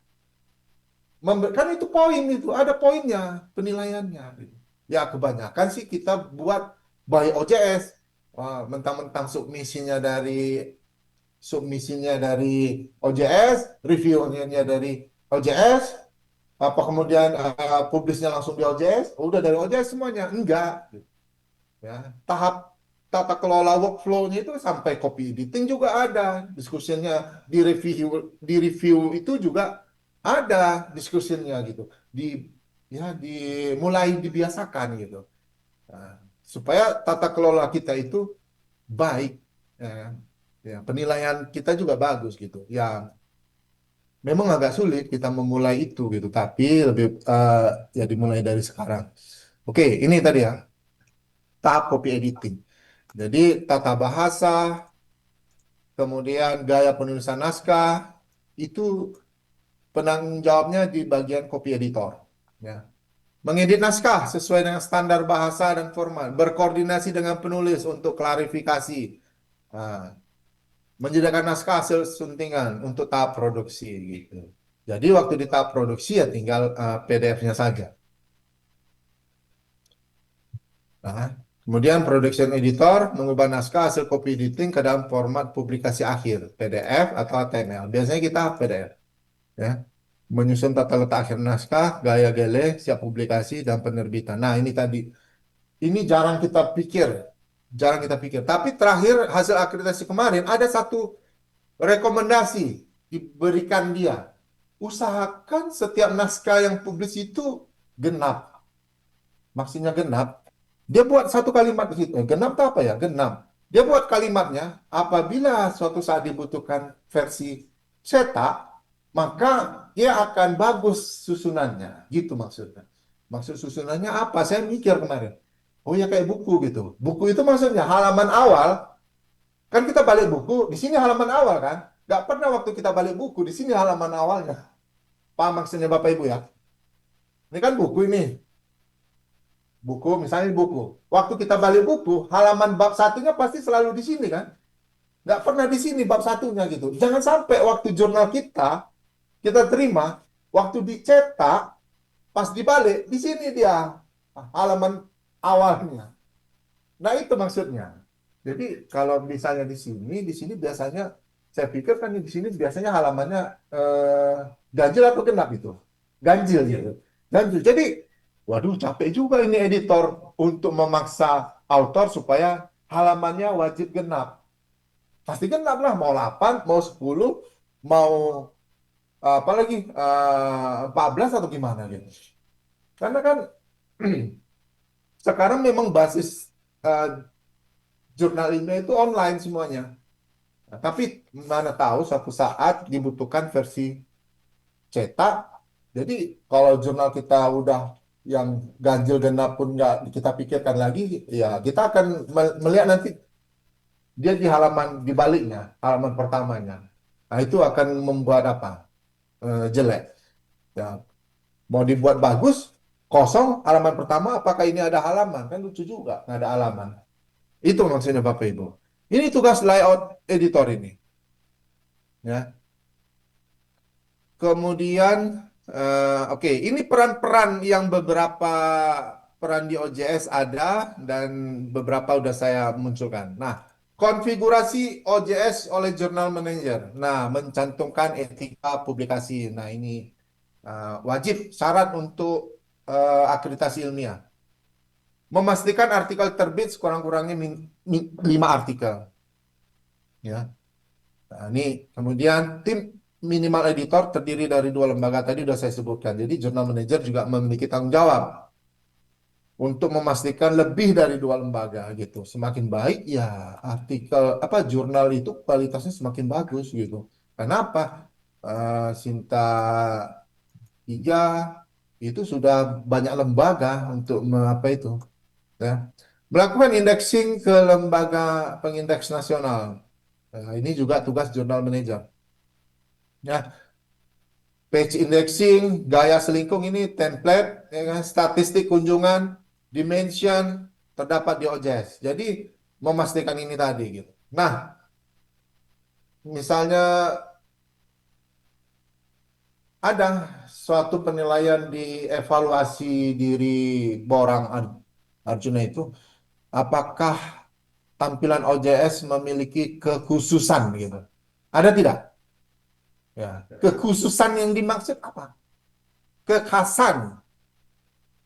Kan itu poin itu, ada poinnya, penilaiannya. Gitu. Ya kebanyakan sih kita buat by OJS. Wah, mentang-mentang submisinya dari OJS, reviewnya dari OJS, apa kemudian publisnya langsung di OJS, udah dari OJS semuanya. Enggak, ya. Tahap tata kelola workflow-nya itu sampai copy editing juga ada, diskusinya di review itu juga ada diskusinya gitu. Di dimulai dibiasakan gitu. Nah, supaya tata kelola kita itu baik, ya. Ya, penilaian kita juga bagus gitu. Ya, memang agak sulit kita memulai itu gitu, tapi lebih ya dimulai dari sekarang. Oke, ini tadi ya, tahap copy editing. Jadi tata bahasa, kemudian gaya penulisan naskah, itu penanggung jawabnya di bagian copy editor. Ya. Mengedit naskah sesuai dengan standar bahasa dan format, berkoordinasi dengan penulis untuk klarifikasi, nah, menyediakan naskah hasil suntingan untuk tahap produksi gitu. Jadi waktu di tahap produksi ya tinggal PDF-nya saja. Nah, kemudian production editor mengubah naskah hasil copy editing ke dalam format publikasi akhir, PDF atau HTML. Biasanya kita PDF, ya. Menyusun tata letak akhir naskah, gaya gele, siap publikasi dan penerbitan. Nah, ini tadi, ini jarang kita pikir. Tapi terakhir hasil akreditasi kemarin ada satu rekomendasi diberikan dia. Usahakan setiap naskah yang publis itu genap. Maksudnya genap. Dia buat satu kalimat di situ. Genap itu apa ya? Genap. Dia buat kalimatnya, apabila suatu saat dibutuhkan versi cetak, maka dia akan bagus susunannya. Gitu maksudnya. Maksud susunannya apa? Saya mikir kemarin. Oh ya kayak buku gitu. Buku itu maksudnya halaman awal, kan kita balik buku, di sini halaman awal kan? Gak pernah waktu kita balik buku, di sini halaman awalnya. Paham maksudnya Bapak Ibu ya? Ini kan buku ini. Buku, misalnya buku. Waktu kita balik buku, halaman bab satunya pasti selalu di sini kan? Nggak pernah di sini bab satunya gitu. Jangan sampai waktu jurnal kita terima, waktu dicetak, pas dibalik, di sini dia halaman awalnya. Nah itu maksudnya. Jadi kalau misalnya di sini biasanya, saya pikir kan di sini biasanya halamannya ganjil atau genap itu. Ganjil gitu. Ganjil. Jadi waduh, capek juga ini editor untuk memaksa author supaya halamannya wajib genap. Pasti genap lah, mau 8, mau 10, mau apalagi 14 atau gimana gitu. Karena kan sekarang memang basis eh, jurnal ilmiah itu online semuanya. Nah, tapi mana tahu suatu saat dibutuhkan versi cetak. Jadi kalau jurnal kita udah yang ganjil genap pun nggak kita pikirkan lagi, ya kita akan melihat nanti dia di halaman di baliknya, halaman pertamanya. Nah itu akan membuat apa? Jelek. Ya, mau dibuat bagus, kosong halaman pertama, apakah ini ada halaman? Kan lucu juga, nggak ada halaman. Itu maksudnya Bapak Ibu. Ini tugas layout editor ini. Ya. Kemudian, oke, ini peran-peran yang beberapa peran di OJS ada dan beberapa udah saya munculkan. Nah, konfigurasi OJS oleh Journal Manager. Nah, mencantumkan etika publikasi. Nah, ini wajib syarat untuk akreditasi ilmiah. Memastikan artikel terbit sekurang-kurangnya 5 artikel. Ya. Nah, ini kemudian tim minimal editor terdiri dari 2 lembaga tadi sudah saya sebutkan. Jadi jurnal manajer juga memiliki tanggung jawab. untuk memastikan lebih dari dua lembaga gitu. Semakin baik ya artikel apa jurnal itu kualitasnya semakin bagus gitu. Kenapa? Sinta 3 itu sudah banyak lembaga untuk apa itu ya. Melakukan indexing ke lembaga pengindeks nasional. Nah, ini juga tugas jurnal manager. Ya, page indexing, gaya selingkung ini template, ya kan, statistik kunjungan, dimension terdapat di OJS. Jadi memastikan ini tadi gitu. Nah, misalnya ada suatu penilaian di evaluasi diri Borang Arjuna itu, apakah tampilan OJS memiliki kekhususan gitu? Ada tidak? Ya, kekhususan yang dimaksud apa? Kekhasan.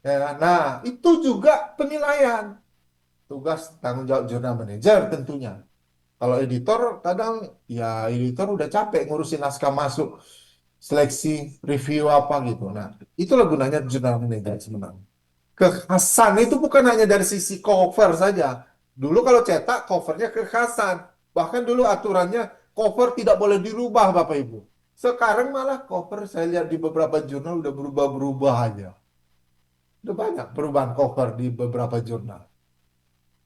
Ya, kan? Nah, itu juga penilaian. Tugas tanggung jawab jurnal manajer tentunya. Kalau editor kadang ya editor udah capek ngurusin naskah masuk, seleksi, review apa gitu. Nah, itulah gunanya jurnal manajer sebenarnya. Kekhasan itu bukan hanya dari sisi cover saja. Dulu kalau cetak covernya kekhasan. Bahkan dulu aturannya cover tidak boleh dirubah Bapak Ibu. Sekarang malah cover saya lihat di beberapa jurnal udah berubah-berubah aja. Udah banyak perubahan cover di beberapa jurnal.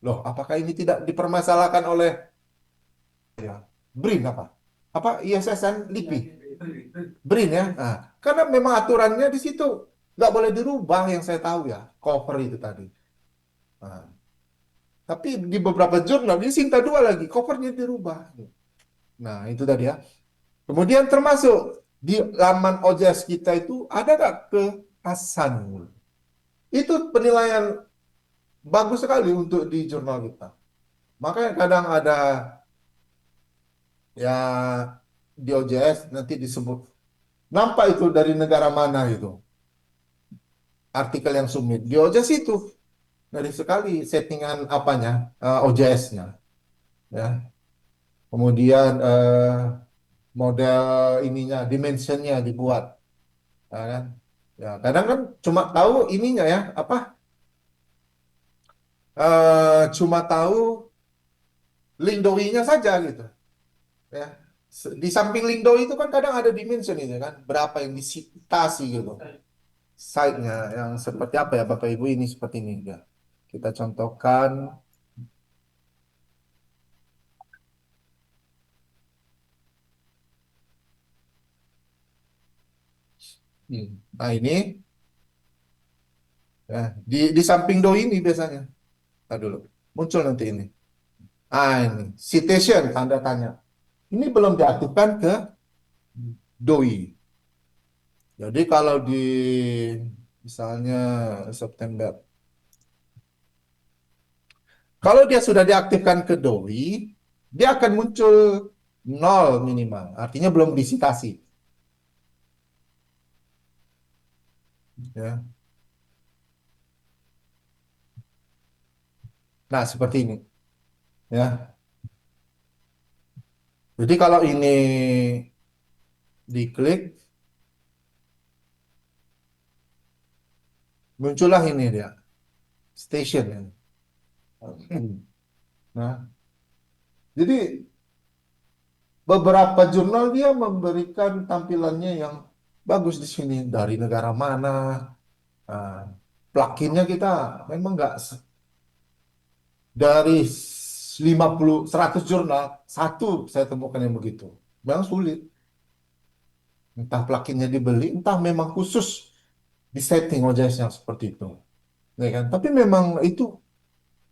Loh, apakah ini tidak dipermasalahkan oleh ya, BRIN apa? Apa ISSN LIPI? BRIN ya. Nah, karena memang aturannya di situ nggak boleh dirubah yang saya tahu ya, cover itu tadi. Nah, tapi di beberapa jurnal, ini Sinta 2 lagi, covernya dirubah. Nah, itu tadi ya. Kemudian termasuk di laman OJS kita itu ada nggak kehasan? Itu penilaian bagus sekali untuk di jurnal kita. Makanya kadang ada ya di OJS nanti disebut nampak itu dari negara mana itu artikel yang submit di OJS itu dari sekali settingan apanya OJS-nya ya kemudian model ininya dimensionnya dibuat ya kan ya kadang kan cuma tahu ininya ya apa cuma tahu link doi-nya saja gitu ya. Di samping link doi itu kan kadang ada dimension itu kan berapa yang disitasi gitu site-nya yang seperti apa ya Bapak Ibu ini seperti ini ya. Kita contohkan. Nah ini ya, di samping doi ini biasanya. Nah dulu muncul nanti ini. Ah ini citation tanda tanya. Ini belum diaktifkan ke doi. Jadi kalau di misalnya September, kalau dia sudah diaktifkan ke doi, dia akan muncul nol minimal. Artinya belum disitasi. Ya. Nah seperti ini. Ya. Jadi kalau ini diklik, muncullah ini dia, station. Ya. Nah, jadi beberapa jurnal dia memberikan tampilannya yang bagus di sini dari negara mana. Nah, pluginnya kita memang nggak dari 50 100 jurnal satu saya temukan yang begitu. Memang sulit. Entah pluginnya dibeli, entah memang khusus di setting OJS yang seperti itu. Ya kan? Tapi memang itu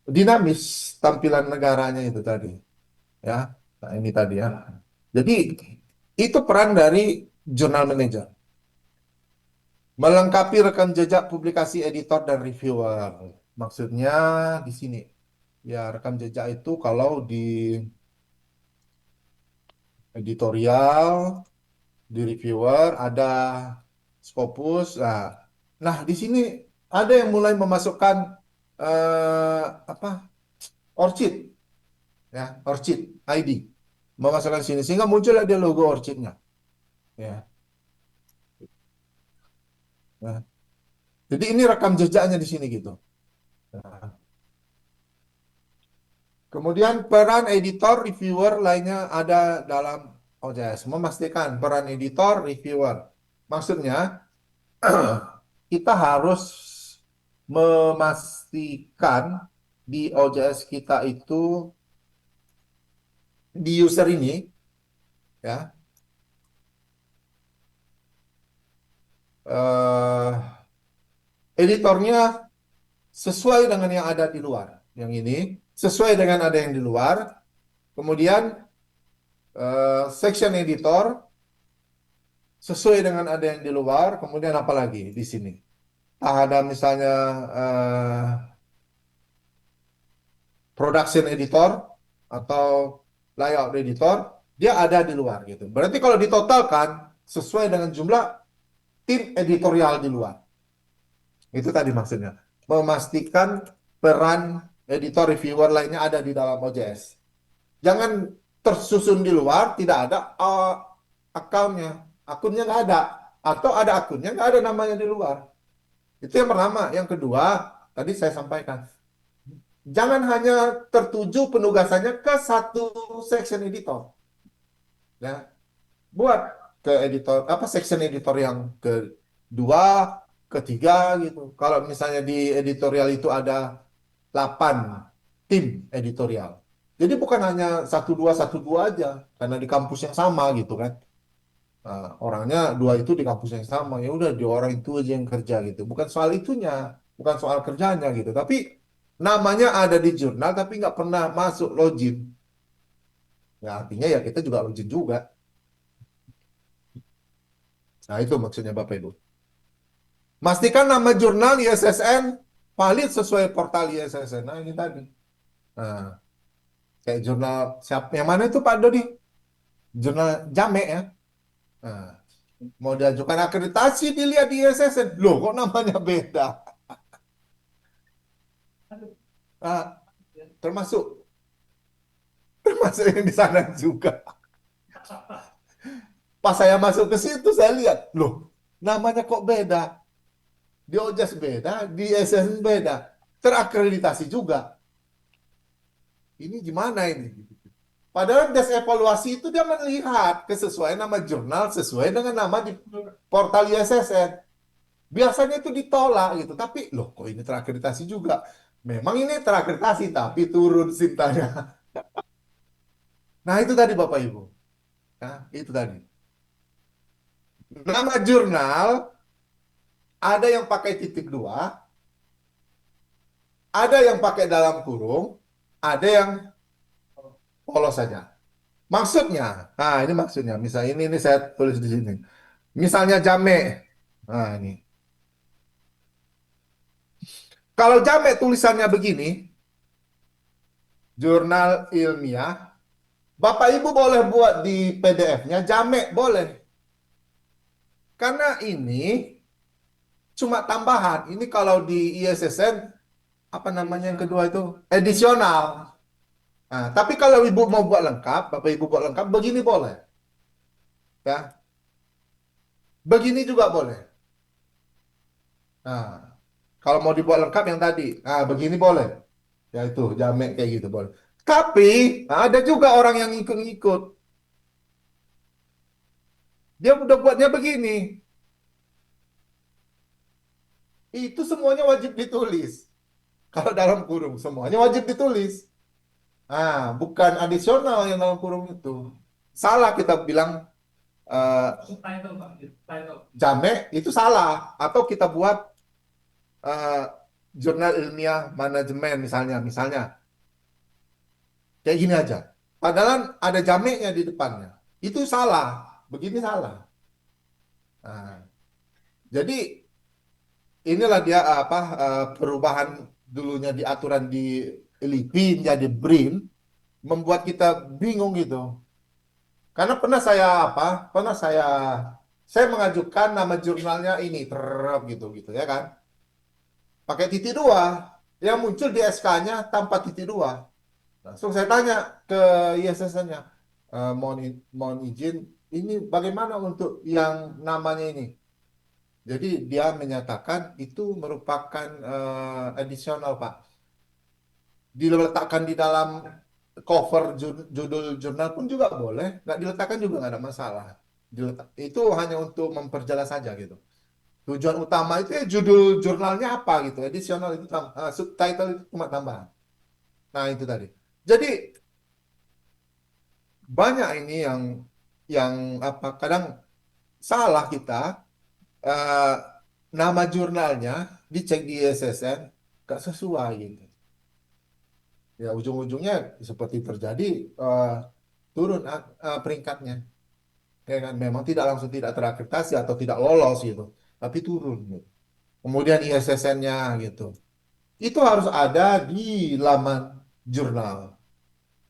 dinamis tampilan negaranya itu tadi. Ya, nah ini tadi ya. Jadi itu peran dari jurnal manager. Melengkapi rekam jejak publikasi editor dan reviewer. Maksudnya di sini. Ya, rekam jejak itu kalau di editorial, di reviewer ada Scopus. Nah, di sini ada yang mulai memasukkan eh, apa? Orchid, ya, Orchid ID. Memasukkan sini sehingga muncul ada logo Orchidnya. Ya. Nah, jadi ini rekam jejaknya di sini gitu. Nah, kemudian peran editor, reviewer lainnya ada dalam OJS. Memastikan peran editor, reviewer. Maksudnya, kita harus memastikan di OJS kita itu, di user ini, ya, eh, editornya sesuai dengan yang ada di luar. Yang ini sesuai dengan ada yang di luar. Kemudian section editor sesuai dengan ada yang di luar. Kemudian apa lagi di sini? Ada misalnya eh, production editor atau layout editor, dia ada di luar gitu. Berarti kalau ditotalkan sesuai dengan jumlah tim editorial di luar. Itu tadi maksudnya. Memastikan peran editor reviewer lainnya ada di dalam OJS. Jangan tersusun di luar, tidak ada akunnya. Akunnya nggak ada. Atau ada akunnya, nggak ada namanya di luar. Itu yang pertama. Yang kedua, tadi saya sampaikan. Jangan hanya tertuju penugasannya ke satu section editor. Ya, buat ke editor apa section editor yang kedua, ketiga gitu. Kalau misalnya di editorial itu ada 8 tim editorial. Jadi bukan hanya satu dua aja karena di kampus yang sama gitu kan. Nah, orangnya dua itu di kampus yang sama ya udah di orang itu aja yang kerja gitu. Bukan soal itunya, bukan soal kerjanya gitu. Tapi namanya ada di jurnal tapi nggak pernah masuk login. Ya artinya ya kita juga login juga. Nah itu maksudnya Bapak Ibu. Pastikan nama jurnal ISSN valid sesuai portal ISSN. Nah, ini tadi. Nah, kayak jurnal siapa yang mana itu Pak Dodi? Jurnal Jame ya. Nah, mau diajukan akreditasi dilihat di ISSN. Loh, kok namanya beda? Nah, termasuk termasuk yang di sana juga. Pas saya masuk ke situ saya lihat, loh, namanya kok beda? Di OJAS beda, di ISSN beda. Terakreditasi juga. Ini gimana ini? Padahal des evaluasi itu dia melihat kesesuaian nama jurnal sesuai dengan nama di portal ISSN. Biasanya itu ditolak gitu, tapi loh kok ini terakreditasi juga. Memang ini terakreditasi tapi turun sintanya. Nah itu tadi Bapak Ibu. Nah, itu tadi. Nama jurnal ada yang pakai titik dua, ada yang pakai dalam kurung, ada yang polos saja. Maksudnya, nah ini maksudnya. Misalnya ini saya tulis di sini. Misalnya Jame. Nah ini. Kalau Jamek tulisannya begini, jurnal ilmiah, Bapak Ibu boleh buat di PDF-nya, Jamek boleh. Karena ini cuma tambahan. Ini kalau di ISSN, apa namanya yang kedua itu? Edisional. Nah, tapi kalau Ibu mau buat lengkap, Bapak Ibu buat lengkap, begini boleh. Ya, begini juga boleh. Nah, kalau mau dibuat lengkap yang tadi, nah begini boleh. Ya itu, Jamek kayak gitu boleh. Tapi ada juga orang yang ikut-ikut. Dia udah buatnya begini. Itu semuanya wajib ditulis. Kalau dalam kurung, semuanya wajib ditulis. Ah, bukan adisional yang dalam kurung itu. Salah kita bilang jamek itu salah. Atau kita buat eh, jurnal ilmiah manajemen misalnya kayak gini aja. Padahal ada jameknya di depannya. Itu salah. Begini salah. Nah, jadi inilah dia apa perubahan dulunya di aturan di LIPI jadi BRIN membuat kita bingung gitu. Karena pernah saya apa? Pernah saya mengajukan nama jurnalnya ini terap gitu gitu ya kan. Pakai titik dua. Yang muncul di SK-nya tanpa titik dua. Langsung saya tanya ke ISSN-nya, mohon izin, ini bagaimana untuk yang namanya ini? Jadi dia menyatakan itu merupakan additional, Pak. Diletakkan di dalam cover judul jurnal pun juga boleh, nggak diletakkan juga nggak ada masalah. Itu hanya untuk memperjelas saja gitu. Tujuan utama itu ya judul jurnalnya apa gitu, edisional itu subtitle itu cuma tambahan. Nah itu tadi. Jadi banyak ini yang apa kadang salah kita, eh, nama jurnalnya dicek di SSN nggak sesuai gitu. Ya ujung-ujungnya seperti terjadi, eh, turun peringkatnya. Ya kan memang tidak langsung tidak terakreditasi atau tidak lolos gitu, tapi turun gitu. Kemudian ISSN-nya gitu. Itu harus ada di laman jurnal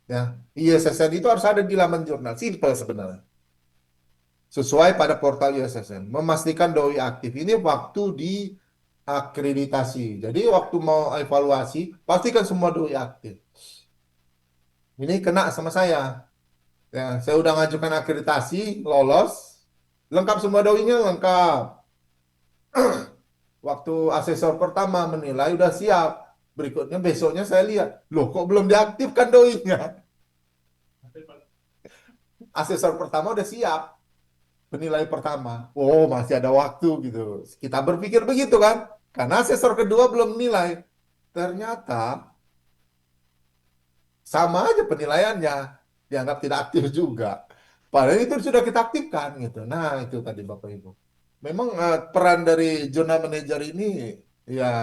ya. ISSN itu harus ada di laman jurnal. Simple sebenarnya. Sesuai pada portal ISSN. Memastikan doi aktif. Ini waktu di akreditasi. Jadi waktu mau evaluasi, pastikan semua doi aktif. Ini kena sama saya. Ya, saya udah ngajukan akreditasi, lolos, lengkap semua doinya lengkap. Waktu asesor pertama menilai udah siap. Berikutnya besoknya saya lihat, loh kok belum diaktifkan doinya? Asesor pertama udah siap, penilai pertama. Oh, masih ada waktu gitu. Kita berpikir begitu kan? Karena asesor kedua belum nilai. Ternyata sama aja penilaiannya. Dianggap tidak aktif juga. Padahal itu sudah kita aktifkan gitu. Nah, itu tadi Bapak Ibu. Memang peran dari jurnal manager ini ya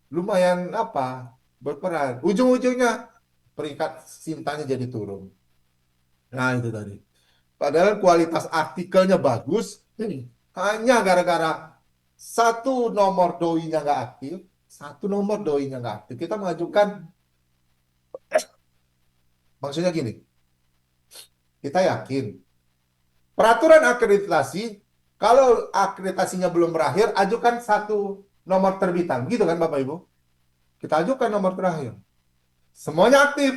lumayan apa berperan. Ujung-ujungnya peringkat Sintanya jadi turun. Nah, itu tadi. Padahal kualitas artikelnya bagus, hanya gara-gara satu nomor doinya nggak aktif, satu nomor doinya nggak aktif. Kita mengajukan, maksudnya gini, kita yakin peraturan akreditasi, kalau akreditasinya belum berakhir, ajukan satu nomor terbitan, gitu kan Bapak Ibu? Kita ajukan nomor terakhir, semuanya aktif.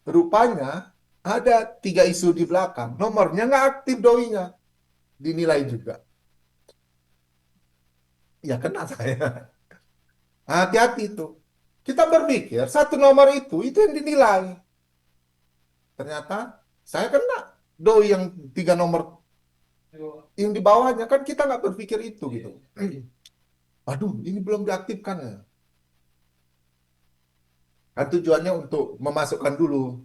Rupanya ada tiga isu di belakang, nomornya nggak aktif doinya, dinilai juga. Ya kena saya. Hati-hati itu. Kita berpikir satu nomor itu yang dinilai. Ternyata saya kena doi yang tiga nomor yang di bawahnya kan kita nggak berpikir itu gitu. Aduh, ini belum diaktifkan ya. Kan tujuannya untuk memasukkan dulu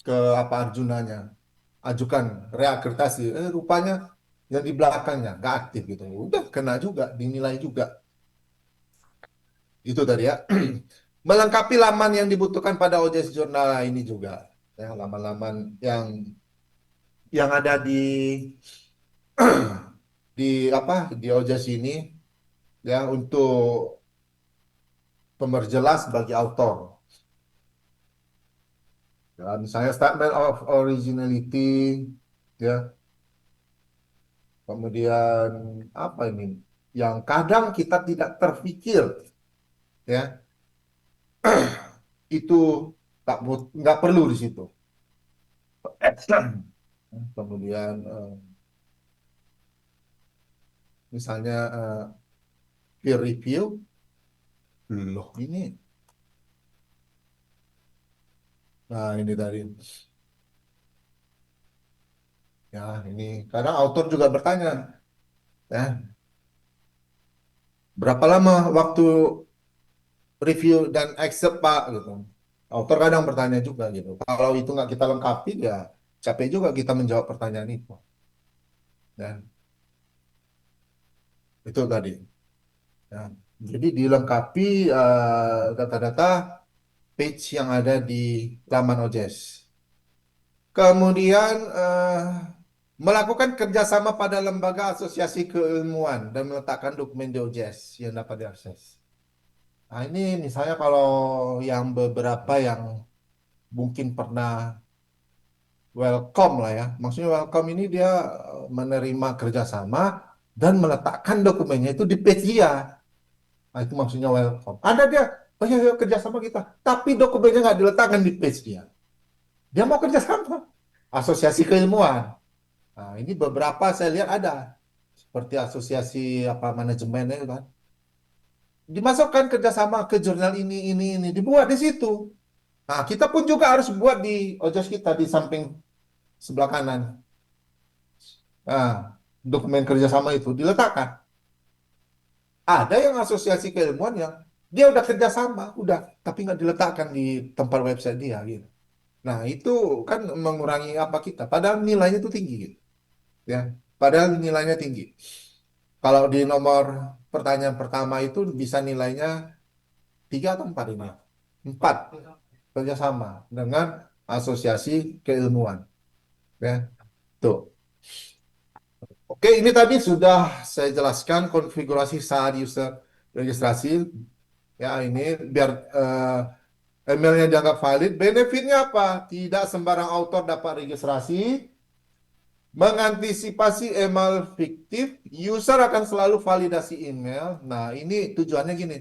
ke apa Arjunanya, ajukan reakreditasi. Rupanya yang di belakangnya nggak aktif gitu. Udah kena juga, dinilai juga. Itu tadi ya. Melengkapi laman yang dibutuhkan pada OJS Jurnal ini juga. Ya, laman-laman yang ada di apa di OJS ini ya untuk pemerjelas bagi autor. Ya, misalnya statement of originality ya. Kemudian apa ini? Yang kadang kita tidak terpikir ya, itu nggak perlu di situ. Kemudian misalnya peer review, loh ini, nah ini tadi, ya ini kadang autor juga bertanya, ya berapa lama waktu review dan accept Pak gitu. Autor kadang bertanya juga gitu. Kalau itu nggak kita lengkapi ya capek juga kita menjawab pertanyaan itu. Dan itu tadi. Ya. Jadi dilengkapi data-data page yang ada di laman OJS. Kemudian melakukan kerjasama pada lembaga asosiasi keilmuan dan meletakkan dokumen di OJS yang dapat diakses. Nah ini misalnya kalau yang beberapa yang mungkin pernah welcome lah ya. Maksudnya welcome ini dia menerima kerjasama dan meletakkan dokumennya itu di page dia. Nah, itu maksudnya welcome. Ada dia, oh ya, ya kerjasama kita. Tapi dokumennya nggak diletakkan di page dia. Dia mau kerjasama. Asosiasi keilmuan. Nah, ini beberapa saya lihat ada. seperti asosiasi apa manajemennya itu kan. Dimasukkan kerjasama ke jurnal ini, dibuat di situ. Nah, kita pun juga harus buat di OJOS kita di samping sebelah kanan. Nah, dokumen kerjasama itu diletakkan. Ada yang asosiasi keilmuan yang dia udah kerjasama, udah, tapi nggak diletakkan di tempat website dia gitu. Nah, itu kan mengurangi apa kita, padahal nilainya itu tinggi gitu, ya. Padahal nilainya tinggi. Kalau di nomor pertanyaan pertama itu bisa nilainya 3 atau 4 ini. 4 kerjasama dengan asosiasi keilmuan, ya. Tuh. Oke, ini tadi sudah saya jelaskan konfigurasi saat user registrasi. Ya, ini biar emailnya dianggap valid. Benefitnya apa? Tidak sembarang author dapat registrasi. Mengantisipasi email fiktif, user akan selalu validasi email. Nah, ini tujuannya gini.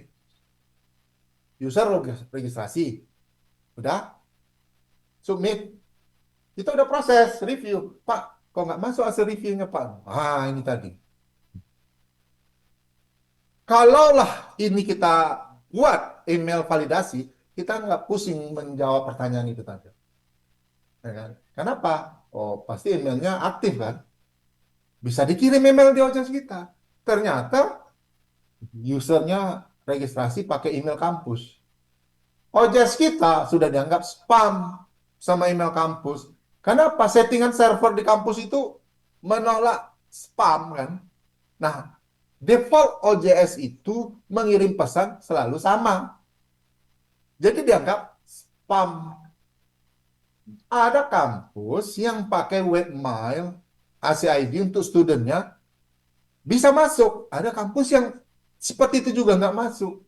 User registrasi. Udah, submit. Kita udah proses, review. Pak, kok nggak masuk hasil reviewnya, Pak? Ah, ini tadi. Kalaulah ini kita buat email validasi, kita nggak pusing menjawab pertanyaan itu tadi. Ya kan? Kenapa? Oh, pasti emailnya aktif kan? Bisa dikirim email di OJS kita. Ternyata usernya registrasi pakai email kampus. OJS kita sudah dianggap spam sama email kampus. Kenapa? Settingan server di kampus itu menolak spam kan? Nah, default OJS itu mengirim pesan selalu sama. Jadi dianggap spam. Ada kampus yang pakai webmail ACID untuk studentnya bisa masuk. Ada kampus yang seperti itu juga nggak masuk.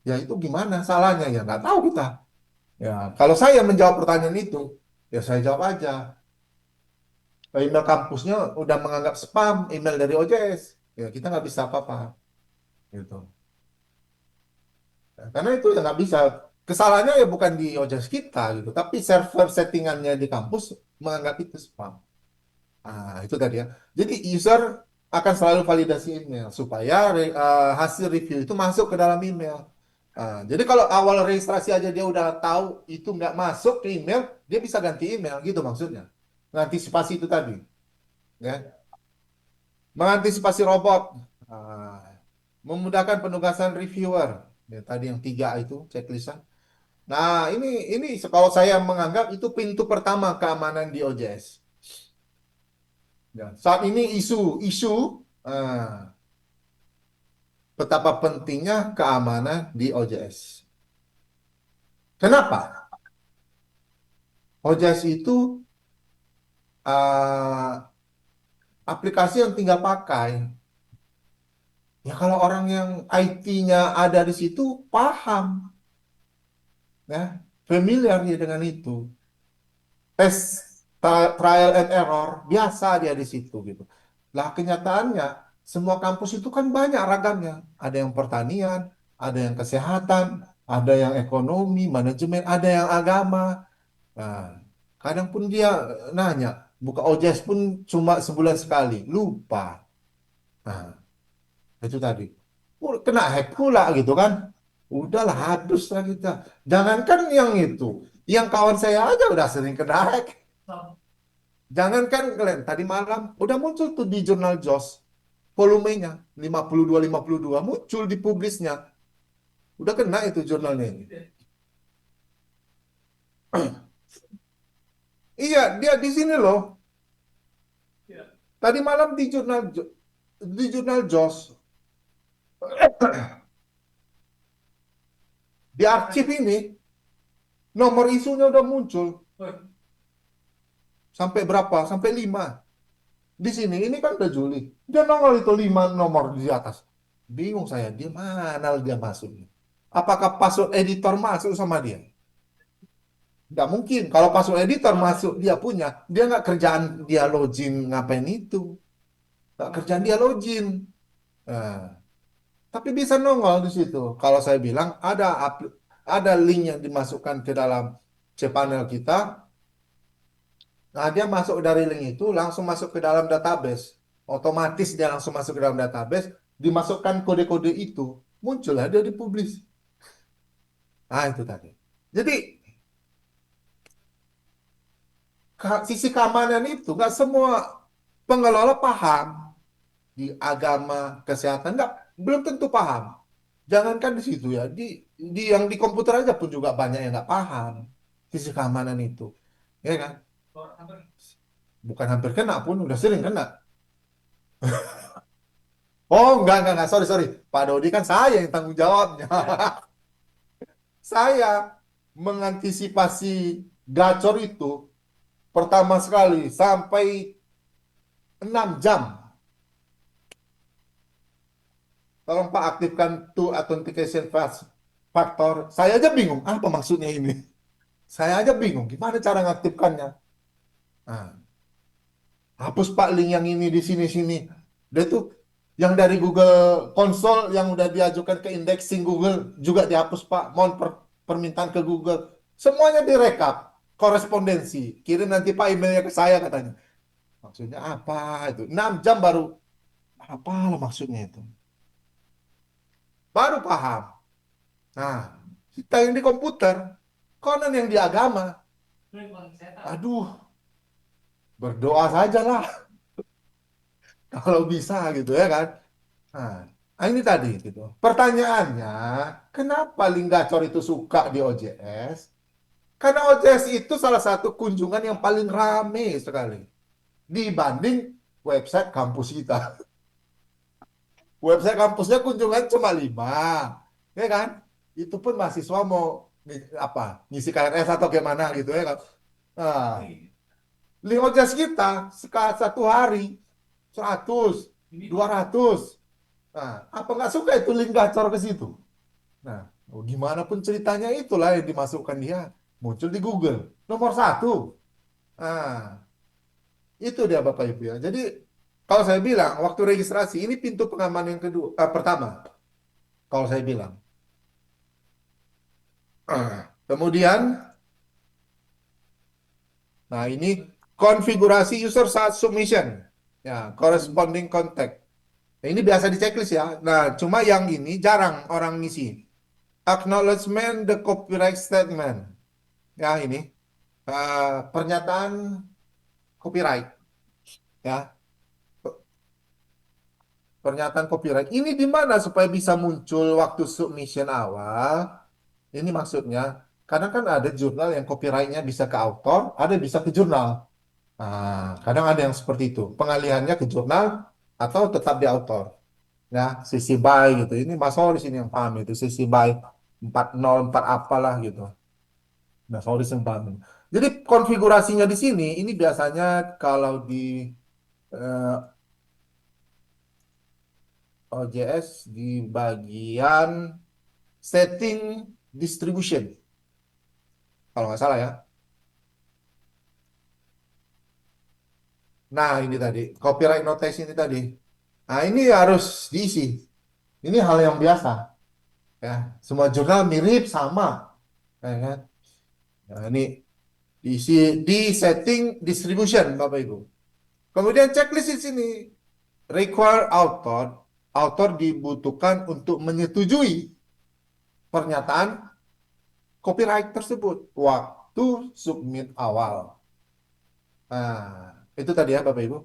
Ya itu gimana salahnya ya nggak tahu kita. Ya kalau saya menjawab pertanyaan itu ya saya jawab aja. Email kampusnya udah menganggap spam email dari OJS. Ya kita nggak bisa apa-apa gitu. Ya, karena itu ya nggak bisa. Kesalahannya ya bukan di OJS kita gitu, tapi server settingannya di kampus menganggap itu spam. Ah, itu tadi ya. Jadi user akan selalu validasi email supaya hasil review itu masuk ke dalam email. Ah, jadi kalau awal registrasi aja dia udah tahu itu nggak masuk ke email, dia bisa ganti email gitu maksudnya. Mengantisipasi itu tadi, ya. Mengantisipasi robot, ah, memudahkan penugasan reviewer. Ya, tadi yang 3 itu checklistnya. Nah, ini kalau saya menganggap itu pintu pertama keamanan di OJS. Ya, saat ini isu ah, betapa pentingnya keamanan di OJS. Kenapa? OJS itu aplikasi yang tinggal pakai. Ya kalau orang yang IT-nya ada di situ paham, ya, familiar dia dengan itu. Tes trial and error biasa dia di situ gitu. Lah kenyataannya semua kampus itu kan banyak ragamnya. Ada yang pertanian, ada yang kesehatan, ada yang ekonomi, manajemen, ada yang agama. Nah, kadang pun dia nanya, buka OJS pun cuma sebulan sekali, lupa. Nah, itu tadi. Kena hack pula gitu kan. Udahlah, hadus lah kita. Jangankan yang itu, yang kawan saya aja udah sering kena hack. Jangankan kalian, tadi malam udah muncul tuh di jurnal JOS, volumenya 52 muncul di publisnya. Udah kena itu jurnalnya ini. Iya, dia di sini loh. Tadi malam di jurnal JOS, di arsip ini nomor isunya udah muncul sampai berapa? Sampai 5. Di sini ini kan udah Juli. Dia nongol itu 5 nomor di atas. Bingung saya, dia mana dia masuk? Apakah password editor masuk sama dia? Nggak mungkin. Kalau password editor masuk dia punya, dia nggak kerjaan dia login ngapain itu. Nggak kerjaan dia login. Nah, tapi bisa nongol di situ. Kalau saya bilang ada link yang dimasukkan ke dalam cPanel kita. Nah, dia masuk dari link itu langsung masuk ke dalam database. Otomatis dia langsung masuk ke dalam database, dimasukkan kode-kode itu, muncullah dia dipublish. Nah, itu tadi. Jadi, sisi keamanan itu nggak semua pengelola paham. Di agama, kesehatan, nggak, belum tentu paham. Jangankan di situ ya, di yang di komputer aja pun juga banyak yang nggak paham sisi keamanan itu. Ya kan? Bukan hampir kena pun, udah sering kena. Oh, enggak, sorry, sorry. Pak Dodi kan saya yang tanggung jawabnya. Saya mengantisipasi gacor itu pertama sekali sampai 6 jam. Tolong Pak aktifkan two authentication factor. Saya aja bingung, apa maksudnya ini? Saya aja bingung, gimana cara ngaktifkannya? Nah, hapus Pak link yang ini di sini-sini. Dia tuh yang dari Google Console yang udah diajukan ke indexing Google juga dihapus Pak. Mohon permintaan ke Google. Semuanya direkap, korespondensi. Kirim nanti Pak emailnya ke saya katanya. Maksudnya apa itu? 6 jam baru, apa lah maksudnya itu? Baru paham. Nah, kita yang di komputer, konon yang di agama. Aduh, berdoa sajalah kalau bisa gitu ya kan. Nah, ini tadi gitu. Pertanyaannya, kenapa link gacor itu suka di OJS? Karena OJS itu salah satu kunjungan yang paling rame sekali dibanding website kampus kita. Website kampusnya kunjungan cuma 5, ya kan? Itu pun mahasiswa mau apa ngisi KRS atau gimana gitu ya kan? Nah, link OJS kita sekali 1 hari 100, 200. Nah, apa nggak suka itu link gacor ke situ? Nah, gimana pun ceritanya itulah yang dimasukkan dia. Muncul di Google. Nomor 1. Nah, itu dia Bapak Ibu ya. Jadi, kalau saya bilang, waktu registrasi, ini pintu pengamanan yang kedua, pertama. Kalau saya bilang. Kemudian, nah ini konfigurasi user saat submission. Ya, corresponding contact. Nah, ini biasa di checklist ya. Nah, cuma yang ini jarang orang ngisi. Acknowledgement the copyright statement. Ya, ini. Pernyataan copyright. Ya, pernyataan copyright. Ini di mana supaya bisa muncul waktu submission awal? Ini maksudnya, kadang kan ada jurnal yang copyrightnya bisa ke author, ada bisa ke jurnal. Nah, kadang ada yang seperti itu. Pengalihannya ke jurnal atau tetap di author. Ya, sisi by gitu. Ini Mas Horis ini yang paham itu. Sisi by 404 apalah gitu. Nah, Horis yang paham. Jadi konfigurasinya di sini, ini biasanya kalau di eh, OJS di bagian setting distribution, kalau nggak salah ya. Nah, ini tadi, copyright notice ini tadi. Nah, ini harus diisi. Ini hal yang biasa. Ya, semua jurnal mirip, sama. Ya kan? Nah, ini diisi di setting distribution, Bapak Ibu. Kemudian checklist di sini. Require author. Author dibutuhkan untuk menyetujui pernyataan copyright tersebut waktu submit awal. Nah, itu tadi ya Bapak Ibu,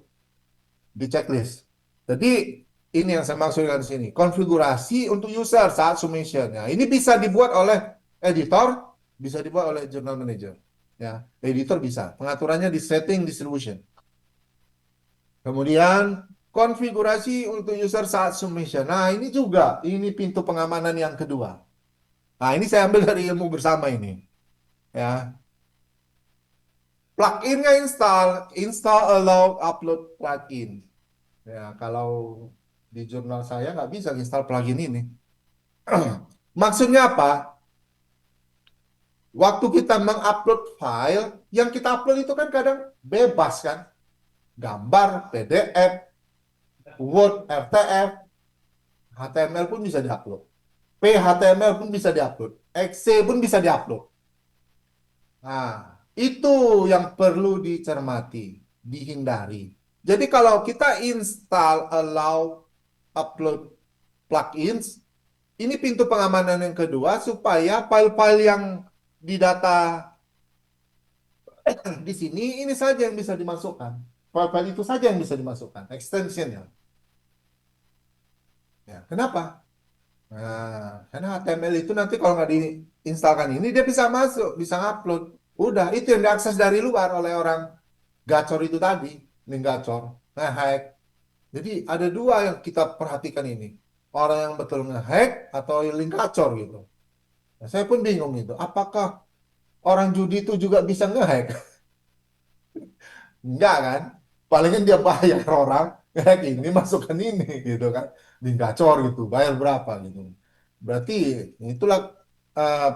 di checklist. Jadi ini yang saya maksudkan di sini. Konfigurasi untuk user saat submission. Ya, ini bisa dibuat oleh editor, bisa dibuat oleh journal manager. Ya, editor bisa. Pengaturannya di setting distribution. Kemudian konfigurasi untuk user saat submission. Nah, ini juga ini pintu pengamanan yang kedua. Nah, ini saya ambil dari ilmu bersama ini. Ya, pluginnya install allow upload plugin. Ya, kalau di jurnal saya nggak bisa install plugin ini. Maksudnya apa? Waktu kita mengupload file, yang kita upload itu kan kadang bebas kan? Gambar, PDF, Word, RTF, HTML pun bisa diupload. PHTML pun bisa diupload. XC pun bisa diupload. Nah, itu yang perlu dicermati, dihindari. Jadi kalau kita install allow upload plugins, ini pintu pengamanan yang kedua supaya file-file yang di data di sini ini saja yang bisa dimasukkan. File-file itu saja yang bisa dimasukkan, extensionnya. Ya, kenapa? Nah, karena HTML itu nanti kalau nggak diinstalkan ini dia bisa masuk, bisa upload. Udah, itu yang diakses dari luar oleh orang gacor itu tadi, link gacor, ngehack. Jadi ada dua yang kita perhatikan ini. Orang yang betul ngehack atau link gacor gitu. Nah, saya pun bingung itu. Apakah orang judi itu juga bisa ngehack? Enggak kan? Palingan dia bayar orang ngehack ini, masukkan ini gitu kan. Link gacor gitu, bayar berapa gitu. Berarti itulah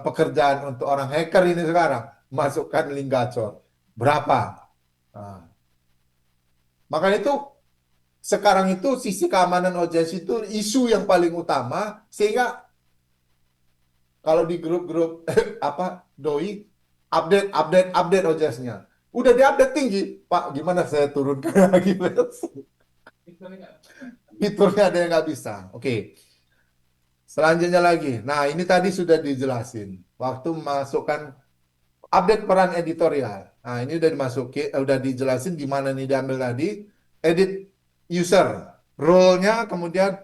pekerjaan untuk orang hacker ini sekarang. Masukkan link gacor. Berapa? Nah, makanya itu sekarang itu sisi keamanan OJS itu isu yang paling utama sehingga kalau di grup-grup apa doi update update update OJS-nya udah diupdate tinggi Pak gimana saya turunkan lagi fiturnya ada yang nggak bisa oke selanjutnya lagi nah ini tadi sudah dijelasin waktu masukkan update peran editorial nah ini udah dimasukin udah dijelasin gimana nih diambil tadi edit user role-nya kemudian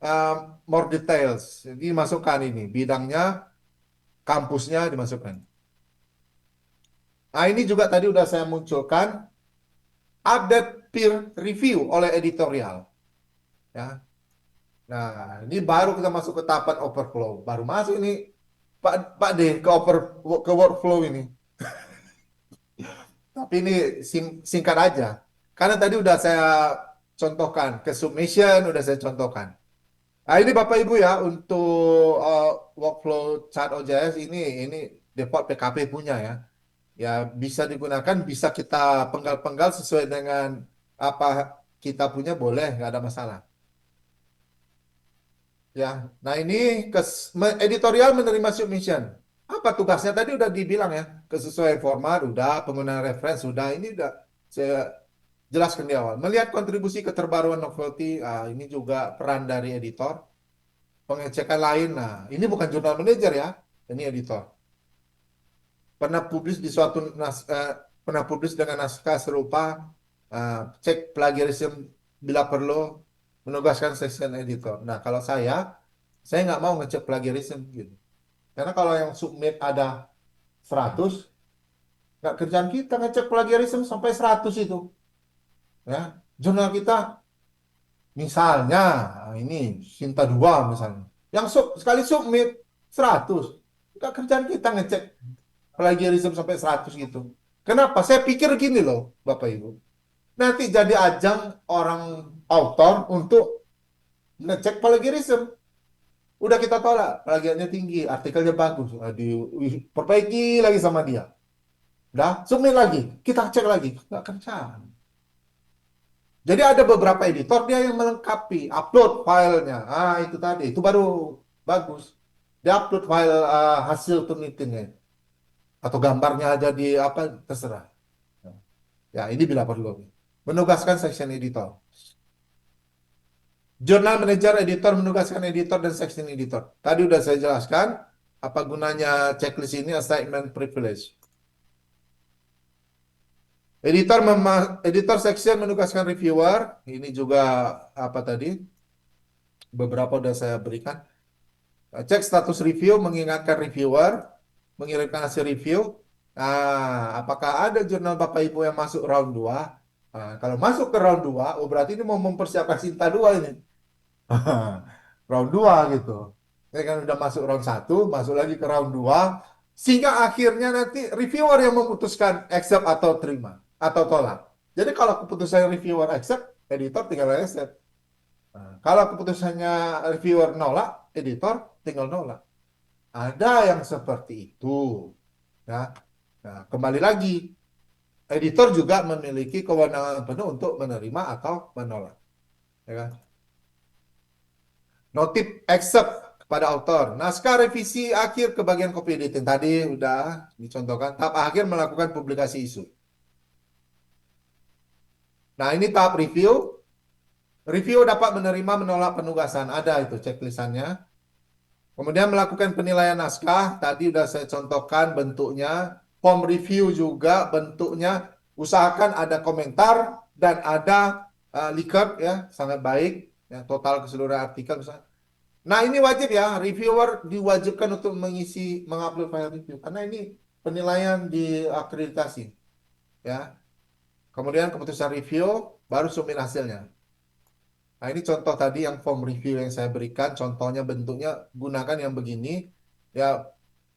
uh, more details jadi masukkan ini bidangnya kampusnya dimasukkan. Nah, ini juga tadi udah saya munculkan update peer review oleh editorial. Ya. Nah, ini baru kita masuk ke tahapan overflow. Baru masuk ini Pak D ke workflow ini. Tapi ini singkat aja. Karena tadi udah saya contohkan ke submission udah saya contohkan. Nah, ini Bapak Ibu ya untuk workflow chat OJS ini default PKP punya ya. Ya bisa digunakan, bisa kita penggal-penggal sesuai dengan apa kita punya boleh, nggak ada masalah. Ya, nah ini editorial menerima submission. Apa tugasnya tadi udah dibilang ya, kesesuaian format udah, penggunaan reference sudah, ini udah saya jelaskan di awal. Melihat kontribusi keterbaruan novelty, ini juga peran dari editor. Pengecekan lain, nah ini bukan jurnal manager ya, ini editor. Pernah publis di suatu pernah publis dengan naskah serupa, cek plagiarism bila perlu, menugaskan section editor. Nah, kalau saya nggak mau ngecek plagiarism gitu. Karena kalau yang submit ada 100, nggak kerjaan kita ngecek plagiarism sampai 100 itu. Ya, jurnal kita misalnya ini Sinta 2 misalnya. Yang sekali submit 100. Nggak kerjaan kita ngecek plagiarism sampai 100 gitu. Kenapa? Saya pikir gini loh, Bapak Ibu. Nanti jadi ajang orang autor untuk ngecek plagiarism. Udah kita tolak, plagiatnya tinggi, artikelnya bagus, diperbaiki lagi sama dia. Udah, submit lagi, kita cek lagi. Nggak kerjaan. Jadi ada beberapa editor dia yang melengkapi, upload filenya. Itu tadi, itu baru bagus. Dia upload file hasil penelitiannya. Atau gambarnya aja di apa, terserah. Ya, ini bila perlu. Menugaskan section editor. Jurnal manager editor menugaskan editor dan section editor. Tadi udah saya jelaskan apa gunanya checklist ini assignment privilege. Editor section menugaskan reviewer. Ini juga apa tadi? Beberapa udah saya berikan. Cek status review, mengingatkan reviewer, mengirimkan hasil review. Apakah ada jurnal Bapak Ibu yang masuk round 2? Kalau masuk ke round 2, oh berarti ini mau mempersiapkan Sinta 2 ini. Round 2 gitu. Ini kan udah masuk round 1, masuk lagi ke round 2, sehingga akhirnya nanti reviewer yang memutuskan accept atau terima, atau tolak. Jadi kalau keputusan reviewer accept, editor tinggal accept. Kalau keputusannya reviewer nolak, editor tinggal nolak. Ada yang seperti itu. Ya. Nah, kembali lagi, editor juga memiliki kewenangan penuh untuk menerima atau menolak. Ya kan? Notif accept kepada author. Naskah revisi akhir ke bagian copy editing. Tadi udah dicontohkan. Tahap akhir melakukan publikasi isu. Nah, ini tahap review. Review dapat menerima menolak penugasan. Ada itu checklistannya. Kemudian melakukan penilaian naskah. Tadi sudah saya contohkan bentuknya. Form review juga bentuknya. Usahakan ada komentar dan ada Likert ya, sangat baik. Ya, total keseluruhan artikel misalnya. Nah, ini wajib ya, reviewer diwajibkan untuk mengupload file review karena ini penilaian di akreditasi ya. Kemudian keputusan review baru submit hasilnya. Nah, ini contoh tadi yang form review yang saya berikan, contohnya bentuknya gunakan yang begini. Ya,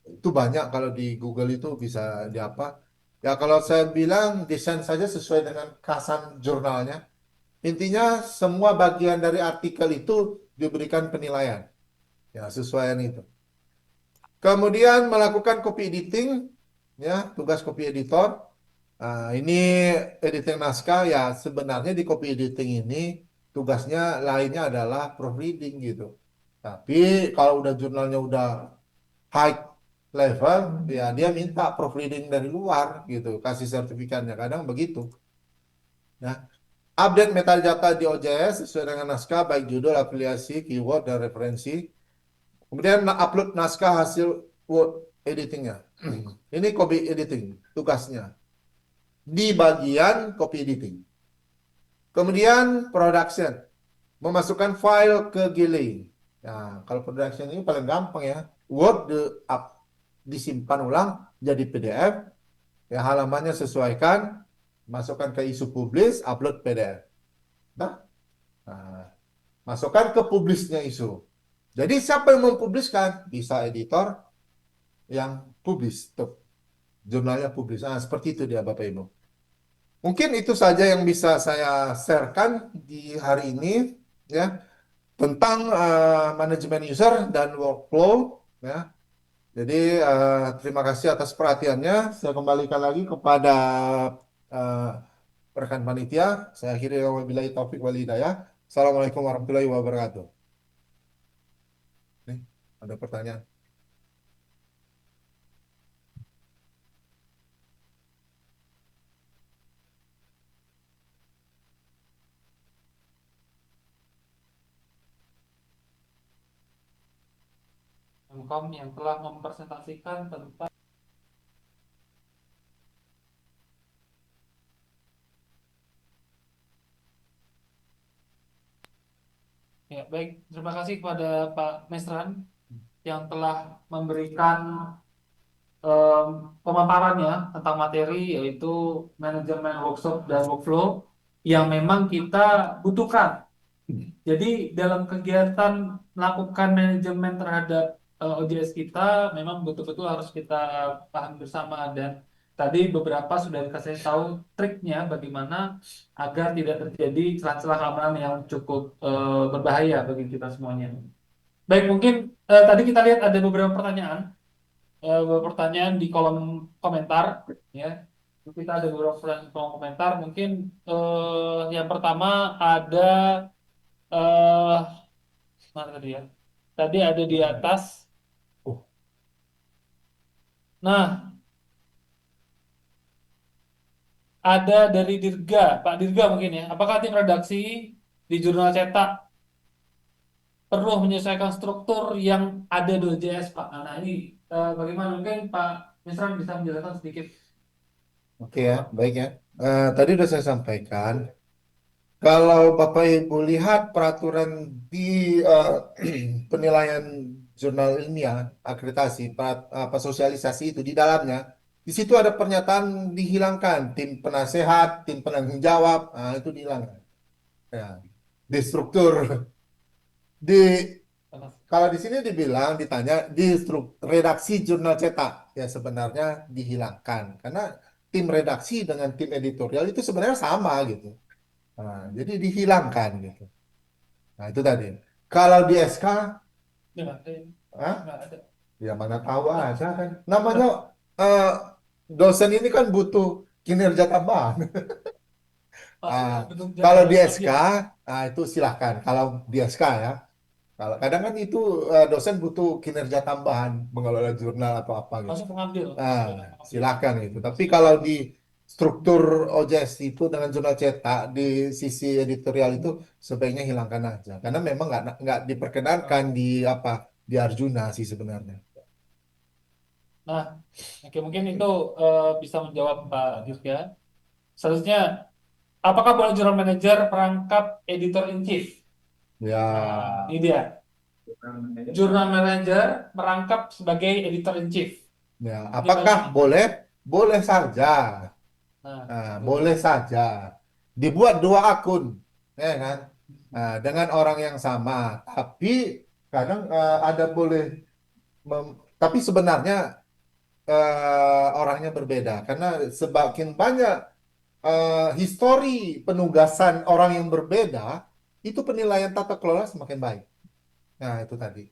itu banyak kalau di Google itu bisa di apa. Ya, kalau saya bilang desain saja sesuai dengan khasan jurnalnya. Intinya semua bagian dari artikel itu diberikan penilaian. Ya, sesuaian itu. Kemudian melakukan copy editing, ya, tugas copy editor. Nah, ini editing naskah ya sebenarnya di copy editing ini tugasnya lainnya adalah proofreading gitu. Tapi kalau udah jurnalnya udah high level, ya dia minta proofreading dari luar gitu, kasih sertifikatnya. Kadang begitu. Nah, update metadata di OJS sesuai dengan naskah baik judul, afiliasi, keyword, dan referensi. Kemudian upload naskah hasil Word editingnya. Ini copy editing tugasnya di bagian copy editing. Kemudian production, memasukkan file ke Giley. Nah, kalau production ini paling gampang ya. Word disimpan ulang jadi PDF, ya halamannya sesuaikan, masukkan ke isu publish, upload PDF. Nah, nah, masukkan ke publishnya isu. Jadi siapa yang mempubliskan? Bisa editor yang publish, tuh, jurnalnya publish. Nah, seperti itu dia Bapak Ibu. Mungkin itu saja yang bisa saya sharekan di hari ini ya tentang manajemen user dan workflow ya. Jadi terima kasih atas perhatiannya. Saya kembalikan lagi kepada eh, rekan panitia. Saya akhiri wabillahi taufik wal hidayah. Assalamualaikum warahmatullahi wabarakatuh. Nih, ada pertanyaan. Telkom yang telah mempresentasikan tentang. Ya, baik. Terima kasih kepada Pak Mesran yang telah memberikan em, pemaparannya tentang materi yaitu manajemen workshop dan workflow yang memang kita butuhkan. Jadi dalam kegiatan melakukan manajemen terhadap OJS kita memang betul-betul harus kita pahami bersama dan tadi beberapa sudah dikasih tahu triknya bagaimana agar tidak terjadi celah-celah keamanan yang cukup berbahaya bagi kita semuanya. Baik, mungkin tadi kita lihat ada beberapa pertanyaan di kolom komentar ya. Kita ada beberapa pertanyaan di kolom komentar. Mungkin yang pertama ada eh mana tadi ya? Tadi ada di atas. Oh, Nah, ada dari Dirga, Pak Dirga mungkin ya. Apakah tim redaksi di jurnal cetak perlu menyesuaikan struktur yang ada di OJS, Pak? Nah, ini bagaimana? Mungkin Pak Misran bisa menjelaskan sedikit. oke ya, baik ya. Tadi sudah saya sampaikan. Kalau Bapak Ibu lihat peraturan di eh, penilaian jurnal ilmiah, akreditasi, apa sosialisasi itu di dalamnya, di situ ada pernyataan dihilangkan, tim penasehat, tim penanggung jawab, nah, itu dihilangkan. Ya. Di struktur, di kalau di sini dibilang, ditanya di redaksi jurnal cetak, ya sebenarnya dihilangkan karena tim redaksi dengan tim editorial itu sebenarnya sama gitu. Nah, jadi dihilangkan gitu. Nah, itu tadi. Kalau di SK, Nggak ada. ah, Nggak ada. ya mana tahu ada kan. Namanya eh, dosen ini kan butuh kinerja tambahan. Pak, Ah, bentuk kalau di jadwal SK, aja. itu silahkan. Kalau di SK ya. Kalau kadang kan itu dosen butuh kinerja tambahan mengelola jurnal atau apa gitu. Masuk pengambil. Nah, Zona pengambil. silahkan itu. Tapi kalau di struktur OJS itu dengan jurnal cetak di sisi editorial itu sebaiknya hilangkan aja karena memang nggak diperkenankan di apa di Arjuna sih sebenarnya. Nah, oke mungkin itu bisa menjawab Pak Dirga. Selanjutnya, apakah boleh jurnal manager merangkap editor in chief? Ya, Nah, ini dia. Jurnal manager merangkap sebagai editor in chief. ya. Apakah Gimana? boleh? Boleh saja. Nah, Nah, itu. boleh saja. Dibuat dua akun, ya kan? Nah, dengan orang yang sama. Tapi kadang ada boleh, tapi sebenarnya orangnya berbeda karena semakin banyak histori penugasan orang yang berbeda, itu penilaian tata kelola semakin baik. Nah, itu tadi.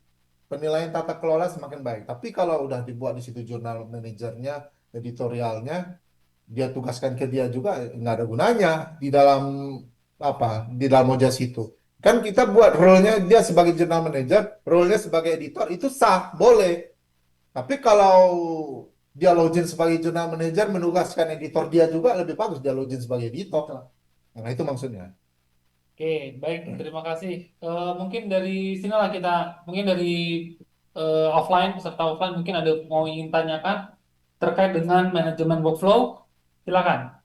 Penilaian tata kelola semakin baik. Tapi kalau udah dibuat di situ jurnal manajernya, editorialnya, dia tugaskan ke dia juga nggak ada gunanya di dalam apa di dalam Mojas itu. Kan kita buat role-nya dia sebagai jurnal manager, role-nya sebagai editor itu sah, boleh. Tapi kalau dia login sebagai jurnal manager, menugaskan editor dia juga lebih bagus dia login sebagai editor. Nah, itu maksudnya. Oke, baik. Terima kasih. Mungkin dari sinilah kita, mungkin dari offline, peserta offline mungkin ada mau ingin tanyakan terkait dengan manajemen workflow. Silakan.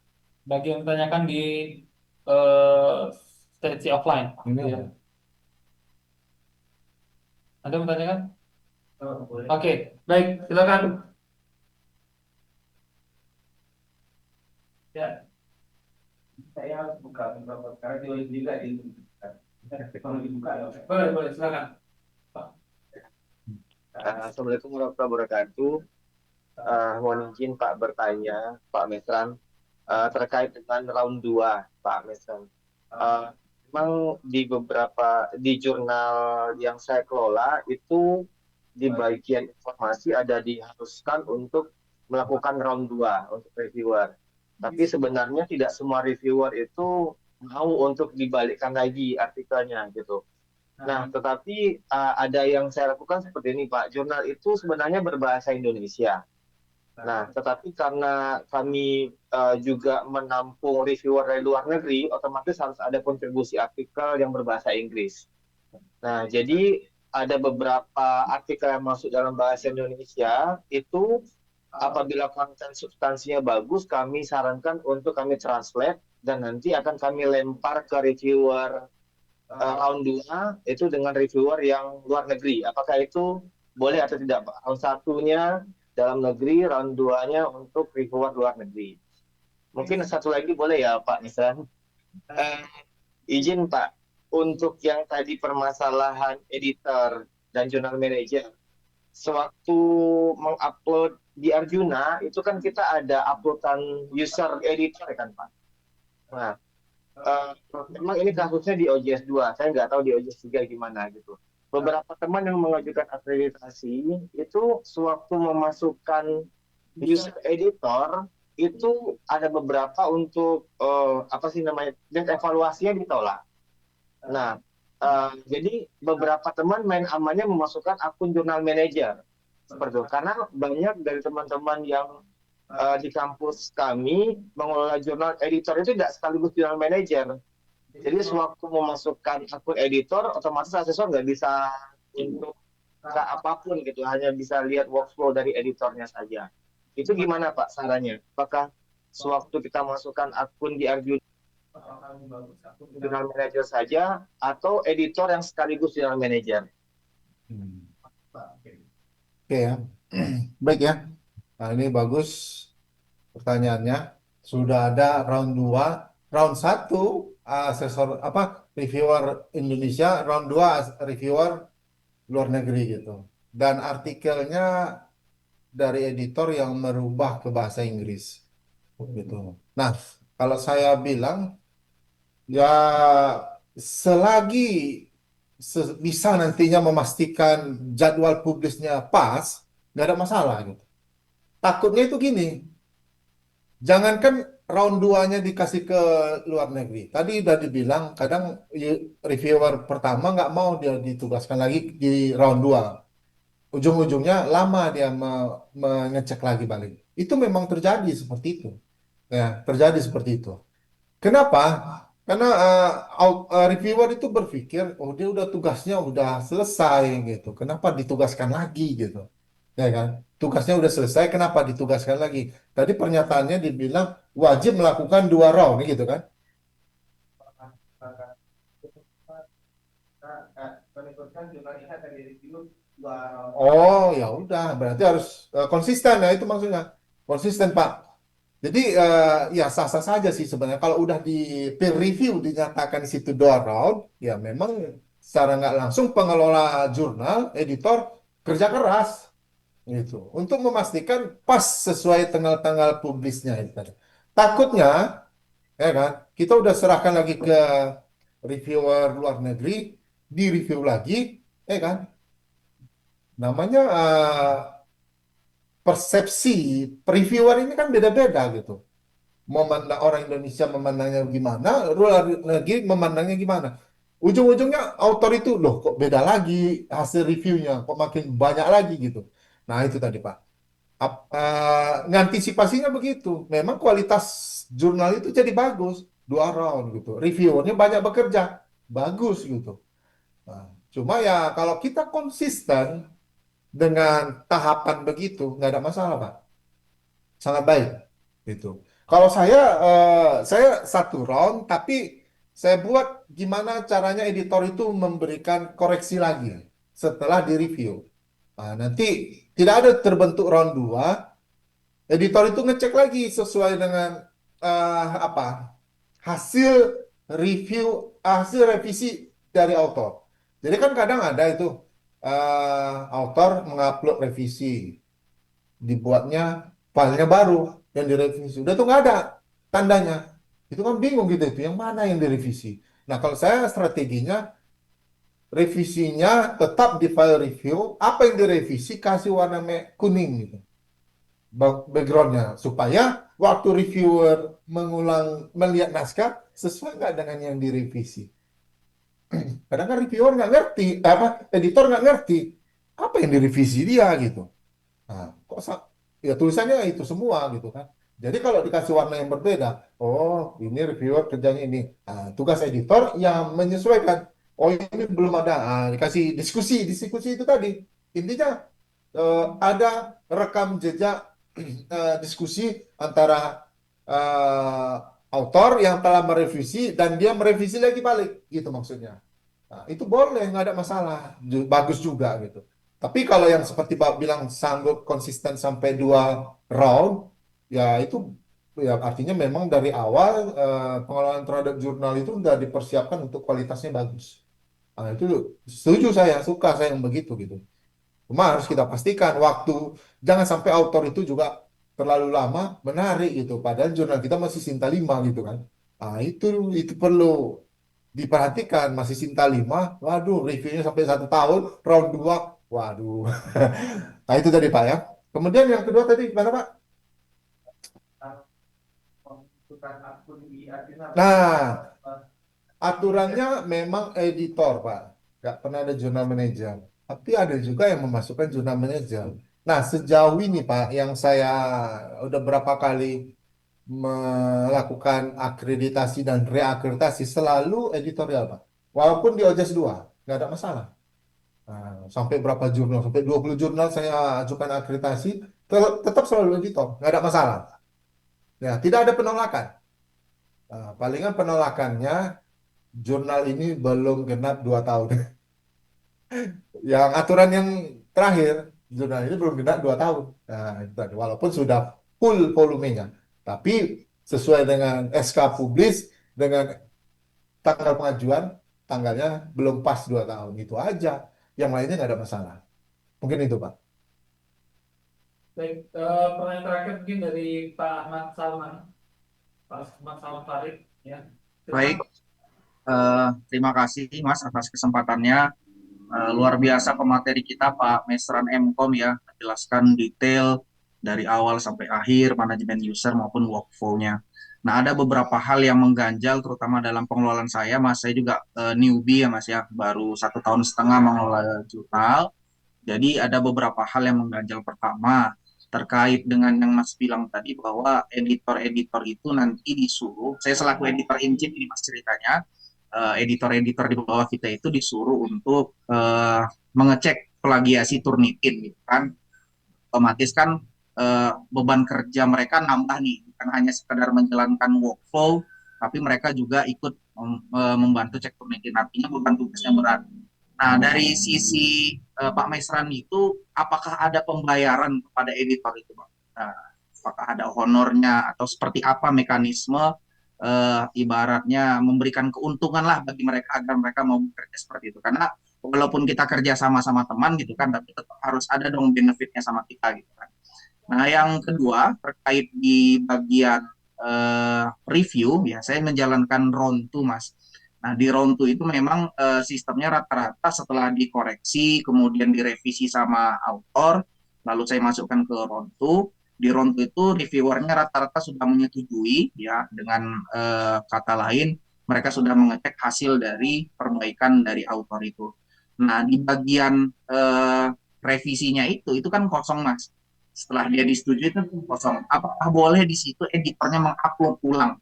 Bagi yang ditanyakan di eh, sesi offline. Ini Ya. apa? Ada yang bertanyakan? Oke, baik. Silakan. Ya, Saya harus buka beberapa karena di juga di kalau dibuka ya. boleh, boleh. Silakan. Pak. Assalamualaikum warahmatullahi wabarakatuh. Mohon izin Pak bertanya, Pak Mesran, terkait dengan round 2, Pak Mesran. Eh, Memang di beberapa di jurnal yang saya kelola itu di bagian informasi ada diharuskan untuk melakukan round 2 untuk reviewer. Tapi sebenarnya tidak semua reviewer itu mau untuk dibalikkan lagi artikelnya gitu. Nah, tetapi ada yang saya lakukan seperti ini, Pak. Jurnal itu sebenarnya berbahasa Indonesia. Nah, tetapi karena kami juga menampung reviewer dari luar negeri, otomatis harus ada kontribusi artikel yang berbahasa Inggris. Nah, jadi ada beberapa artikel yang masuk dalam bahasa Indonesia itu apabila konten substansinya bagus, kami sarankan untuk kami translate dan nanti akan kami lempar ke reviewer round 2 itu dengan reviewer yang luar negeri. Apakah itu boleh atau tidak, Pak? Round satunya dalam negeri, round 2-nya untuk reviewer luar negeri. Mungkin satu lagi boleh ya, Pak Nisan? Eh, izin, Pak, untuk yang tadi permasalahan editor dan jurnal manager, sewaktu mengupload di Arjuna, itu kan kita ada uploadan user editor kan, Pak? Nah, eh, memang ini kasusnya di OJS 2, saya nggak tahu di OJS 3 gimana gitu. Beberapa teman yang mengajukan akreditasi itu sewaktu memasukkan user editor itu ada beberapa untuk apa sih namanya dan evaluasinya ditolak. Nah, jadi beberapa teman main amannya memasukkan akun jurnal manager seperti itu karena banyak dari teman-teman yang di kampus kami mengelola jurnal editor itu tidak sekaligus jurnal manager. Jadi sewaktu memasukkan akun editor, otomatis asesor nggak bisa untuk apapun gitu, hanya bisa lihat workflow dari editornya saja. Itu gimana Pak sarannya? Apakah sewaktu kita masukkan akun di Arjuna jurnal manager saja atau editor yang sekaligus jurnal manager? Hmm. Oke ya. Baik ya. Nah, ini bagus pertanyaannya. Sudah ada round 2, round satu asesor apa reviewer Indonesia, round 2 reviewer luar negeri gitu. Dan artikelnya dari editor yang merubah ke bahasa Inggris gitu. Nah, kalau saya bilang ya selagi bisa nantinya memastikan jadwal publisnya pas, nggak ada masalah gitu. Takutnya itu gini, jangankan round 2-nya dikasih ke luar negeri. Tadi udah dibilang, kadang reviewer pertama nggak mau dia ditugaskan lagi di round 2. Ujung-ujungnya lama dia mengecek lagi balik. Itu memang terjadi seperti itu. Ya, terjadi seperti itu. Kenapa? Karena reviewer itu berpikir, oh dia udah tugasnya udah selesai gitu. Kenapa ditugaskan lagi gitu? Ya kan? Tugasnya udah selesai, kenapa ditugaskan lagi? Tadi pernyataannya dibilang wajib melakukan 2 round gitu kan? Oh ya udah, berarti harus konsisten ya itu maksudnya. Konsisten Pak. Jadi ya sah-sah saja sih sebenarnya. Kalau udah di peer review dinyatakan di situ 2 round, ya memang secara nggak langsung pengelola jurnal, editor kerja keras gitu untuk memastikan pas sesuai tanggal-tanggal publisnya itu tadi. Takutnya, ya kan, kita udah serahkan lagi ke reviewer luar negeri, di review lagi, ya kan, namanya persepsi reviewer ini kan beda-beda gitu. Orang Indonesia memandangnya gimana, luar negeri memandangnya gimana. Ujung-ujungnya autor itu loh kok beda lagi hasil reviewnya, kok makin banyak lagi gitu. Nah itu tadi Pak. Ngantisipasinya begitu. Memang kualitas jurnal itu jadi bagus, 2 round gitu. Reviewernya banyak bekerja, bagus gitu. Nah, cuma ya kalau kita konsisten dengan tahapan begitu, nggak ada masalah Pak. Sangat baik gitu. Kalau saya 1 round, tapi saya buat gimana caranya editor itu memberikan koreksi lagi setelah direview. Nah, nanti tidak ada terbentuk round 2, editor itu ngecek lagi sesuai dengan apa hasil hasil revisi dari autor. Jadi kan kadang ada itu autor mengupload revisi, dibuatnya filenya baru yang direvisi udah tuh nggak ada tandanya, itu kan bingung gitu itu yang mana yang direvisi. Nah kalau saya strateginya revisinya tetap di file review, apa yang direvisi kasih warna kuning gitu backgroundnya supaya waktu reviewer mengulang melihat naskah sesuai nggak dengan yang direvisi. Kadang kan reviewer nggak ngerti apa editor nggak ngerti apa yang direvisi dia gitu. Nah, ya tulisannya itu semua gitu kan. Jadi kalau dikasih warna yang berbeda, oh ini reviewer kerjanya ini. Nah, tugas editor yang menyesuaikan. Oh ini belum ada. Ah, dikasih diskusi itu tadi. Intinya ada rekam jejak diskusi antara eh, autor yang telah merevisi dan dia merevisi lagi balik, gitu maksudnya. Nah, itu boleh, nggak ada masalah, bagus juga gitu. Tapi kalau yang seperti Pak bilang sanggup konsisten sampai 2 round, ya itu ya artinya memang dari awal pengelolaan terhadap jurnal itu udah dipersiapkan untuk kualitasnya bagus. Nah, itu setuju saya, suka saya yang begitu gitu. Cuma harus kita pastikan waktu, jangan sampai autor itu juga terlalu lama menarik gitu. Padahal jurnal kita masih Sinta 5 gitu kan. Nah, itu perlu diperhatikan masih Sinta 5. Waduh, reviewnya sampai 1 tahun, round 2. Waduh. Nah, itu tadi Pak ya. Kemudian yang kedua tadi gimana Pak? Nah, aturannya memang editor, Pak. Nggak pernah ada jurnal manajer. Tapi ada juga yang memasukkan jurnal manajer. Nah, sejauh ini, Pak, yang saya udah berapa kali melakukan akreditasi dan reakreditasi selalu editorial, Pak. Walaupun di OJS 2, nggak ada masalah. Nah, sampai berapa jurnal, sampai 20 jurnal saya ajukan akreditasi, tetap selalu editor, nggak ada masalah. Ya, tidak ada penolakan. Nah, palingan penolakannya jurnal ini belum genap 2 tahun. Yang aturan yang terakhir, jurnal ini belum genap 2 tahun. Nah, itu tadi. Walaupun sudah full volumenya. Tapi sesuai dengan SK publis, dengan tanggal pengajuan, tanggalnya belum pas 2 tahun. Itu aja. Yang lainnya nggak ada masalah. Mungkin itu, Pak. Baik, pertanyaan terakhir mungkin dari Pak Ahmad Salman, Pak Ahmad Salman Farid, ya. Baik, Silakan. terima kasih Mas atas kesempatannya. Luar biasa pemateri kita Pak Mesran Mkom ya, menjelaskan detail dari awal sampai akhir manajemen user maupun workflow-nya. Nah, ada beberapa hal yang mengganjal terutama dalam pengelolaan saya, Mas. Saya juga newbie ya Mas ya, baru 1 tahun setengah mengelola jurnal. Jadi ada beberapa hal yang mengganjal. Pertama, terkait dengan yang Mas bilang tadi bahwa editor-editor itu nanti disuruh, saya selaku editor in chief ini Mas ceritanya, editor-editor di bawah kita itu disuruh untuk mengecek plagiasi Turnitin gitu kan. Otomatis kan beban kerja mereka nambah nih, bukan hanya sekedar menjalankan workflow, tapi mereka juga ikut membantu cek Turnitin, artinya beban tugasnya berat. Nah, dari sisi Pak Mesran itu, apakah ada pembayaran kepada editor itu, Pak? Nah, apakah ada honornya atau seperti apa mekanisme ibaratnya memberikan keuntungan lah bagi mereka agar mereka mau bekerja seperti itu? Karena walaupun kita kerja sama-sama teman gitu kan, tapi tetap harus ada dong benefitnya sama kita gitu kan. Nah, yang kedua terkait di bagian review ya, saya menjalankan round 2, Mas. Nah, di round 2 itu memang sistemnya rata-rata setelah dikoreksi, kemudian direvisi sama author, lalu saya masukkan ke round 2. Di round 2 itu reviewernya rata-rata sudah menyetujui ya, dengan kata lain mereka sudah mengecek hasil dari perbaikan dari author itu. Nah, di bagian revisinya itu kan kosong, Mas. Setelah dia disetujui itu kosong. Apakah boleh di situ editornya mengupload ulang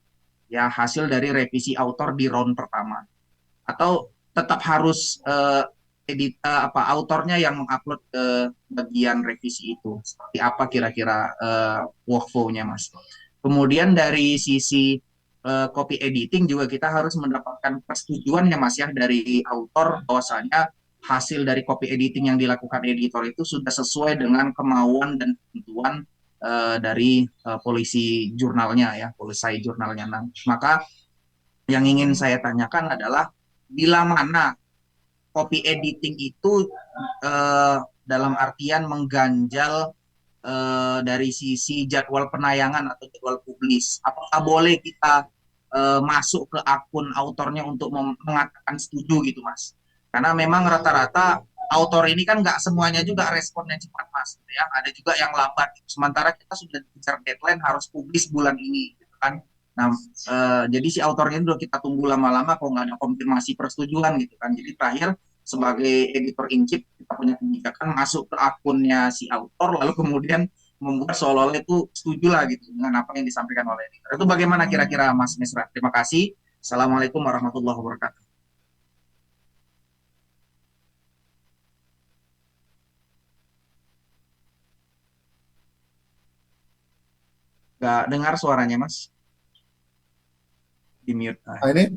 ya hasil dari revisi author di round pertama, atau tetap harus autornya yang mengupload ke bagian revisi itu? Seperti apa kira-kira workflow-nya, Mas? Kemudian dari sisi copy editing juga kita harus mendapatkan persetujuan ya, Mas ya, dari author bahwasanya hasil dari copy editing yang dilakukan editor itu sudah sesuai dengan kemauan dan ketentuan dari polisi jurnalnya ya, polisi jurnalnya. Nah, maka yang ingin saya tanyakan adalah bila mana copy editing itu dalam artian mengganjal dari sisi jadwal penayangan atau jadwal publis, apakah boleh kita masuk ke akun autornya untuk mengatakan setuju gitu, Mas? Karena memang rata-rata autor ini kan nggak semuanya juga responnya cepat, Mas, gitu ya. Ada juga yang lambat. Sementara kita sudah dikejar deadline harus publis bulan ini, gitu kan. Nah, jadi si autornya itu kita tunggu lama-lama kok nggak ada konfirmasi persetujuan gitu kan. Jadi terakhir sebagai editor in chief kita punya kebijakan masuk ke akunnya si autor lalu kemudian membuat seolah-olah itu setuju lah gitu dengan apa yang disampaikan oleh editor. Itu bagaimana kira-kira Mas Mesra? Terima kasih. Assalamualaikum warahmatullahi wabarakatuh. Gak dengar suaranya, Mas. Di mute. Nah, ini,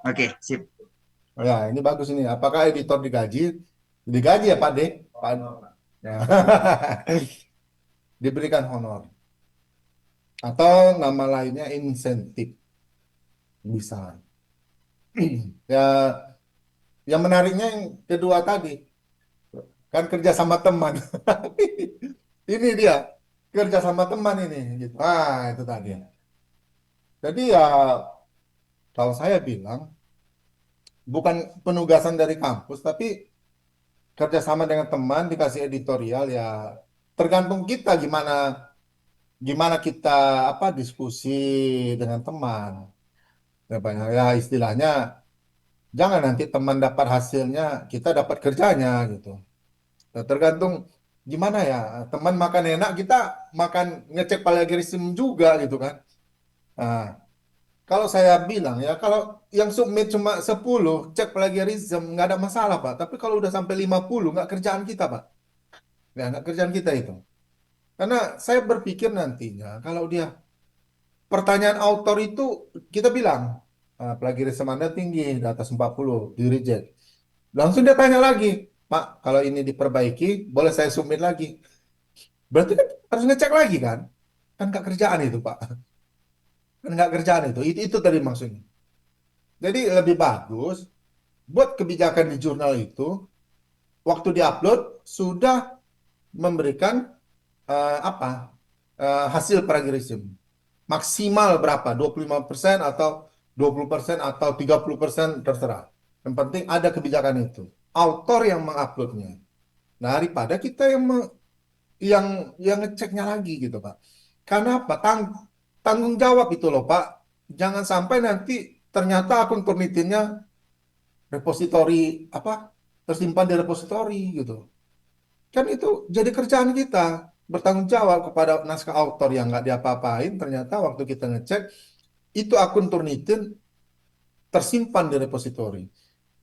Oke, sip. ya ini bagus ini. Apakah editor digaji? Digaji ya Pak D? Pak. Ya. Diberikan honor. Atau nama lainnya insentif. Bisa. Ya, yang menariknya yang kedua tadi. Kan kerja sama teman. Ini dia. Kerja sama teman ini. Gitu. Ah, itu tadi. Jadi ya, kalau saya bilang, bukan penugasan dari kampus, tapi kerjasama dengan teman dikasih editorial ya tergantung kita gimana gimana kita diskusi dengan teman. Ya, banyak ya istilahnya jangan nanti teman dapat hasilnya kita dapat kerjanya gitu. Nah, tergantung gimana ya teman makan enak kita makan ngecek plagiarisme juga gitu kan. Nah, kalau saya bilang ya kalau yang submit cuma 10 cek plagiarisme nggak ada masalah Pak. Tapi kalau udah sampai 50 nggak kerjaan kita Pak. Nggak kerjaan kita itu. Karena saya berpikir nantinya kalau dia pertanyaan autor itu kita bilang plagiarisme Anda tinggi di atas 40 di reject. Langsung dia tanya lagi, Pak, kalau ini diperbaiki, boleh saya submit lagi? Berarti kan harus ngecek lagi kan? Kan nggak kerjaan itu, Pak. Kan nggak kerjaan itu. Itu tadi maksudnya. Jadi lebih bagus buat kebijakan di jurnal itu, waktu diupload sudah memberikan apa hasil plagiarisme. Maksimal berapa? 25% atau 20% atau 30% terserah. Yang penting ada kebijakan itu. Autor yang menguploadnya. Daripada kita yang ngeceknya lagi gitu, Pak. Karena apa? Tanggung jawab itu loh, Pak. Jangan sampai nanti ternyata akun Turnitinnya repositori tersimpan di repositori gitu. Kan itu jadi kerjaan kita. bertanggung jawab kepada naskah autor yang nggak diapa-apain. Ternyata waktu kita ngecek, itu akun Turnitin tersimpan di repositori.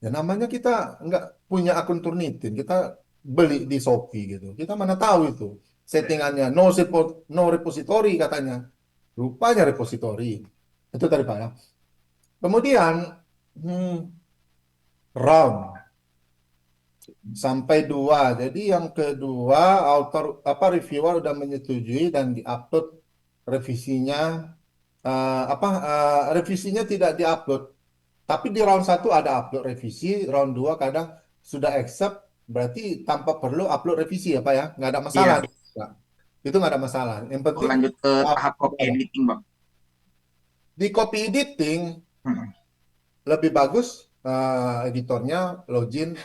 Ya namanya kita nggak punya akun Turnitin, kita beli di Shopee gitu. Kita mana tahu itu settingannya no repository katanya. Rupanya repositori. Itu tadi Pak ya. Kemudian hmm, round sampai dua. Jadi yang kedua author apa reviewer udah menyetujui dan diupload revisinya revisinya tidak diupload. Tapi di round satu ada upload revisi, round 2 kadang sudah accept, berarti tanpa perlu upload revisi ya Pak ya, nggak ada masalah. Iya, Pak. Itu nggak ada masalah. Yang penting lanjut ke up- tahap copy editing, Bang. di copy editing Mm-mm. lebih bagus editornya login,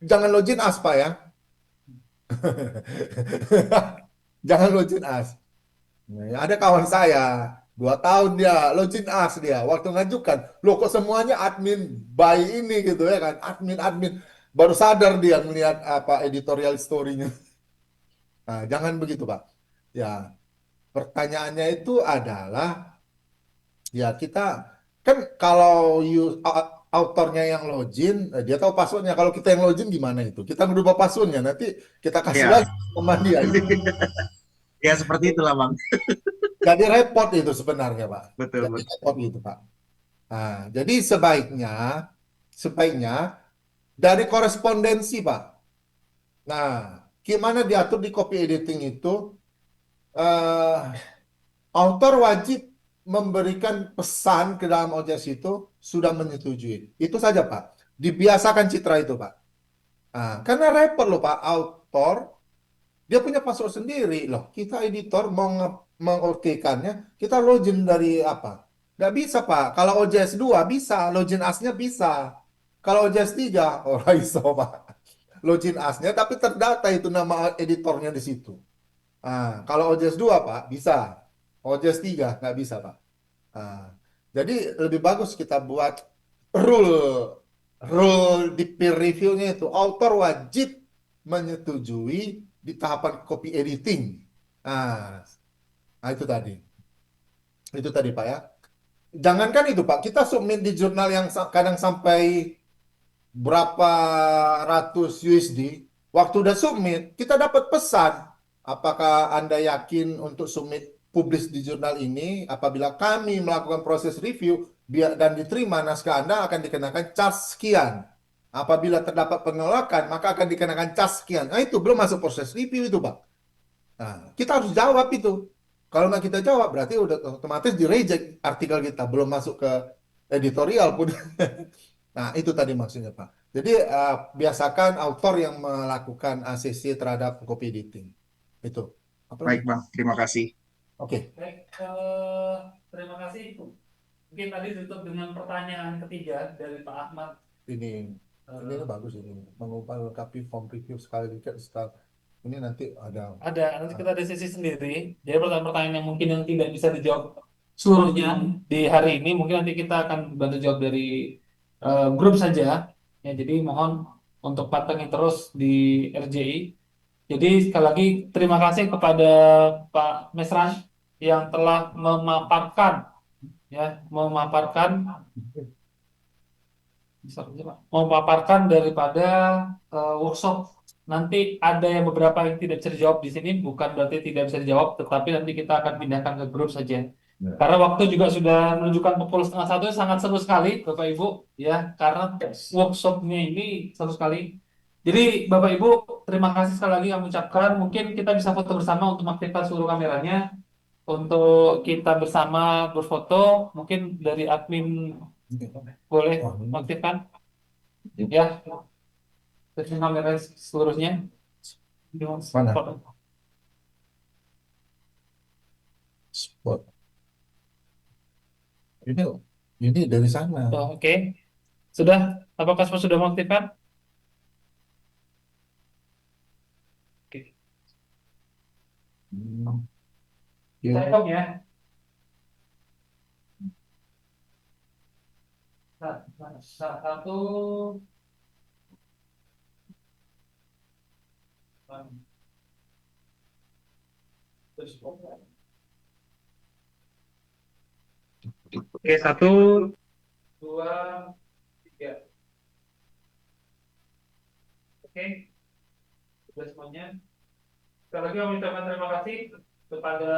jangan login as Pak ya, jangan login as. Nah, ya ada kawan saya 2 tahun dia login as dia waktu ngajukan, loh kok semuanya admin by ini gitu ya kan, admin admin baru sadar dia melihat apa editorial story-nya. Nah, jangan begitu Pak. Ya, pertanyaannya itu adalah ya kita kan kalau autornya yang login, dia tahu passwordnya. Kalau kita yang login gimana itu? Kita merubah passwordnya nanti kita kasih Iya, lagi teman dia. ya seperti itulah, Bang. Jadi repot itu sebenarnya Pak. Betul, Jadi betul. repot gitu Pak. Nah, jadi sebaiknya sebaiknya dari korespondensi Pak. Nah, gimana diatur di copy editing itu? eh Autor wajib memberikan pesan ke dalam OJS itu sudah menyetujui. Itu saja, Pak. Dibiasakan citra itu, Pak. Nah, karena repot loh, Pak. Autor, dia punya password sendiri loh. Kita editor mau mengokekannya, kita login dari apa? Nggak bisa, Pak. Kalau OJS 2 bisa, login as-nya bisa. Kalau OJS 3, oh iso, Pak. Login as-nya, tapi terdata itu nama editornya di situ. Kalau OJS 2, Pak, bisa. OJS 3, nggak bisa, Pak. Nah, jadi lebih bagus kita buat rule rule di peer review-nya itu author wajib menyetujui di tahapan copy editing. Nah, nah itu tadi Pak ya. Jangankan itu Pak, kita submit di jurnal yang kadang sampai berapa ratus USD. Waktu udah submit, kita dapat pesan. Apakah Anda yakin untuk submit publish di jurnal ini? Apabila kami melakukan proses review dan diterima naskah Anda akan dikenakan charge sekian. Apabila terdapat penolakan, maka akan dikenakan charge sekian. Nah itu belum masuk proses review itu, Pak. Nah, kita harus jawab itu. Kalau nggak kita jawab, berarti udah otomatis di reject artikel kita. Belum masuk ke editorial pun. Nah, itu tadi maksudnya, Pak. Jadi, biasakan autor yang melakukan ACC terhadap copy editing. Itu. Apa lagi? Baik, Bang. Terima kasih. Oke. Baik, terima kasih. Mungkin tadi tutup dengan pertanyaan ketiga dari Pak Ahmad. Ini bagus ini. Mengubah lengkapi form review sekali sekali. Ini nanti ada. Nanti kita ada sesi sendiri. Jadi pertanyaan-pertanyaan yang mungkin yang tidak bisa dijawab seluruhnya di hari ini, mungkin nanti kita akan bantu jawab dari grup saja. Ya, jadi mohon untuk pantengin terus di RJI. Jadi sekali lagi terima kasih kepada Pak Mesran yang telah memaparkan memaparkan daripada workshop. Nanti ada yang beberapa yang tidak bisa dijawab di sini, bukan berarti tidak bisa dijawab, tetapi nanti kita akan pindahkan ke grup saja. Ya. Karena waktu juga sudah menunjukkan pukul 12:30, sangat seru sekali, Bapak Ibu, ya, karena workshopnya ini seru sekali. Jadi Bapak Ibu, terima kasih sekali lagi kami ucapkan. Mungkin kita bisa foto bersama untuk mengaktifkan seluruh kameranya, untuk kita bersama berfoto. Mungkin dari admin boleh mengaktifkan, ya, dari kamera seluruhnya. Mana? Spot. Ini ini dari sana. Oh, oke. Sudah, apakah semua sudah mengaktifkan? Oke. Hmm. Saya Ya. hitung ya. Satu, Oke, satu, dua, tiga. Oke, sudah semuanya. Sekali lagi kami ucapkan terima kasih kepada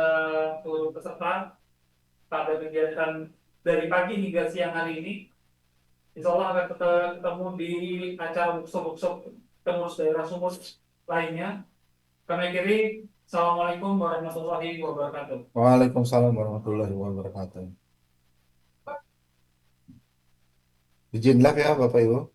seluruh peserta pada kegiatan dari pagi hingga siang hari ini. Insya Allah akan kita ketemu di acara workshop-workshop pengurus daerah Sumut lainnya. Kami akhiri, Assalamualaikum warahmatullahi wabarakatuh. Waalaikumsalam warahmatullahi wabarakatuh. Izin live ya Bapak Ibu.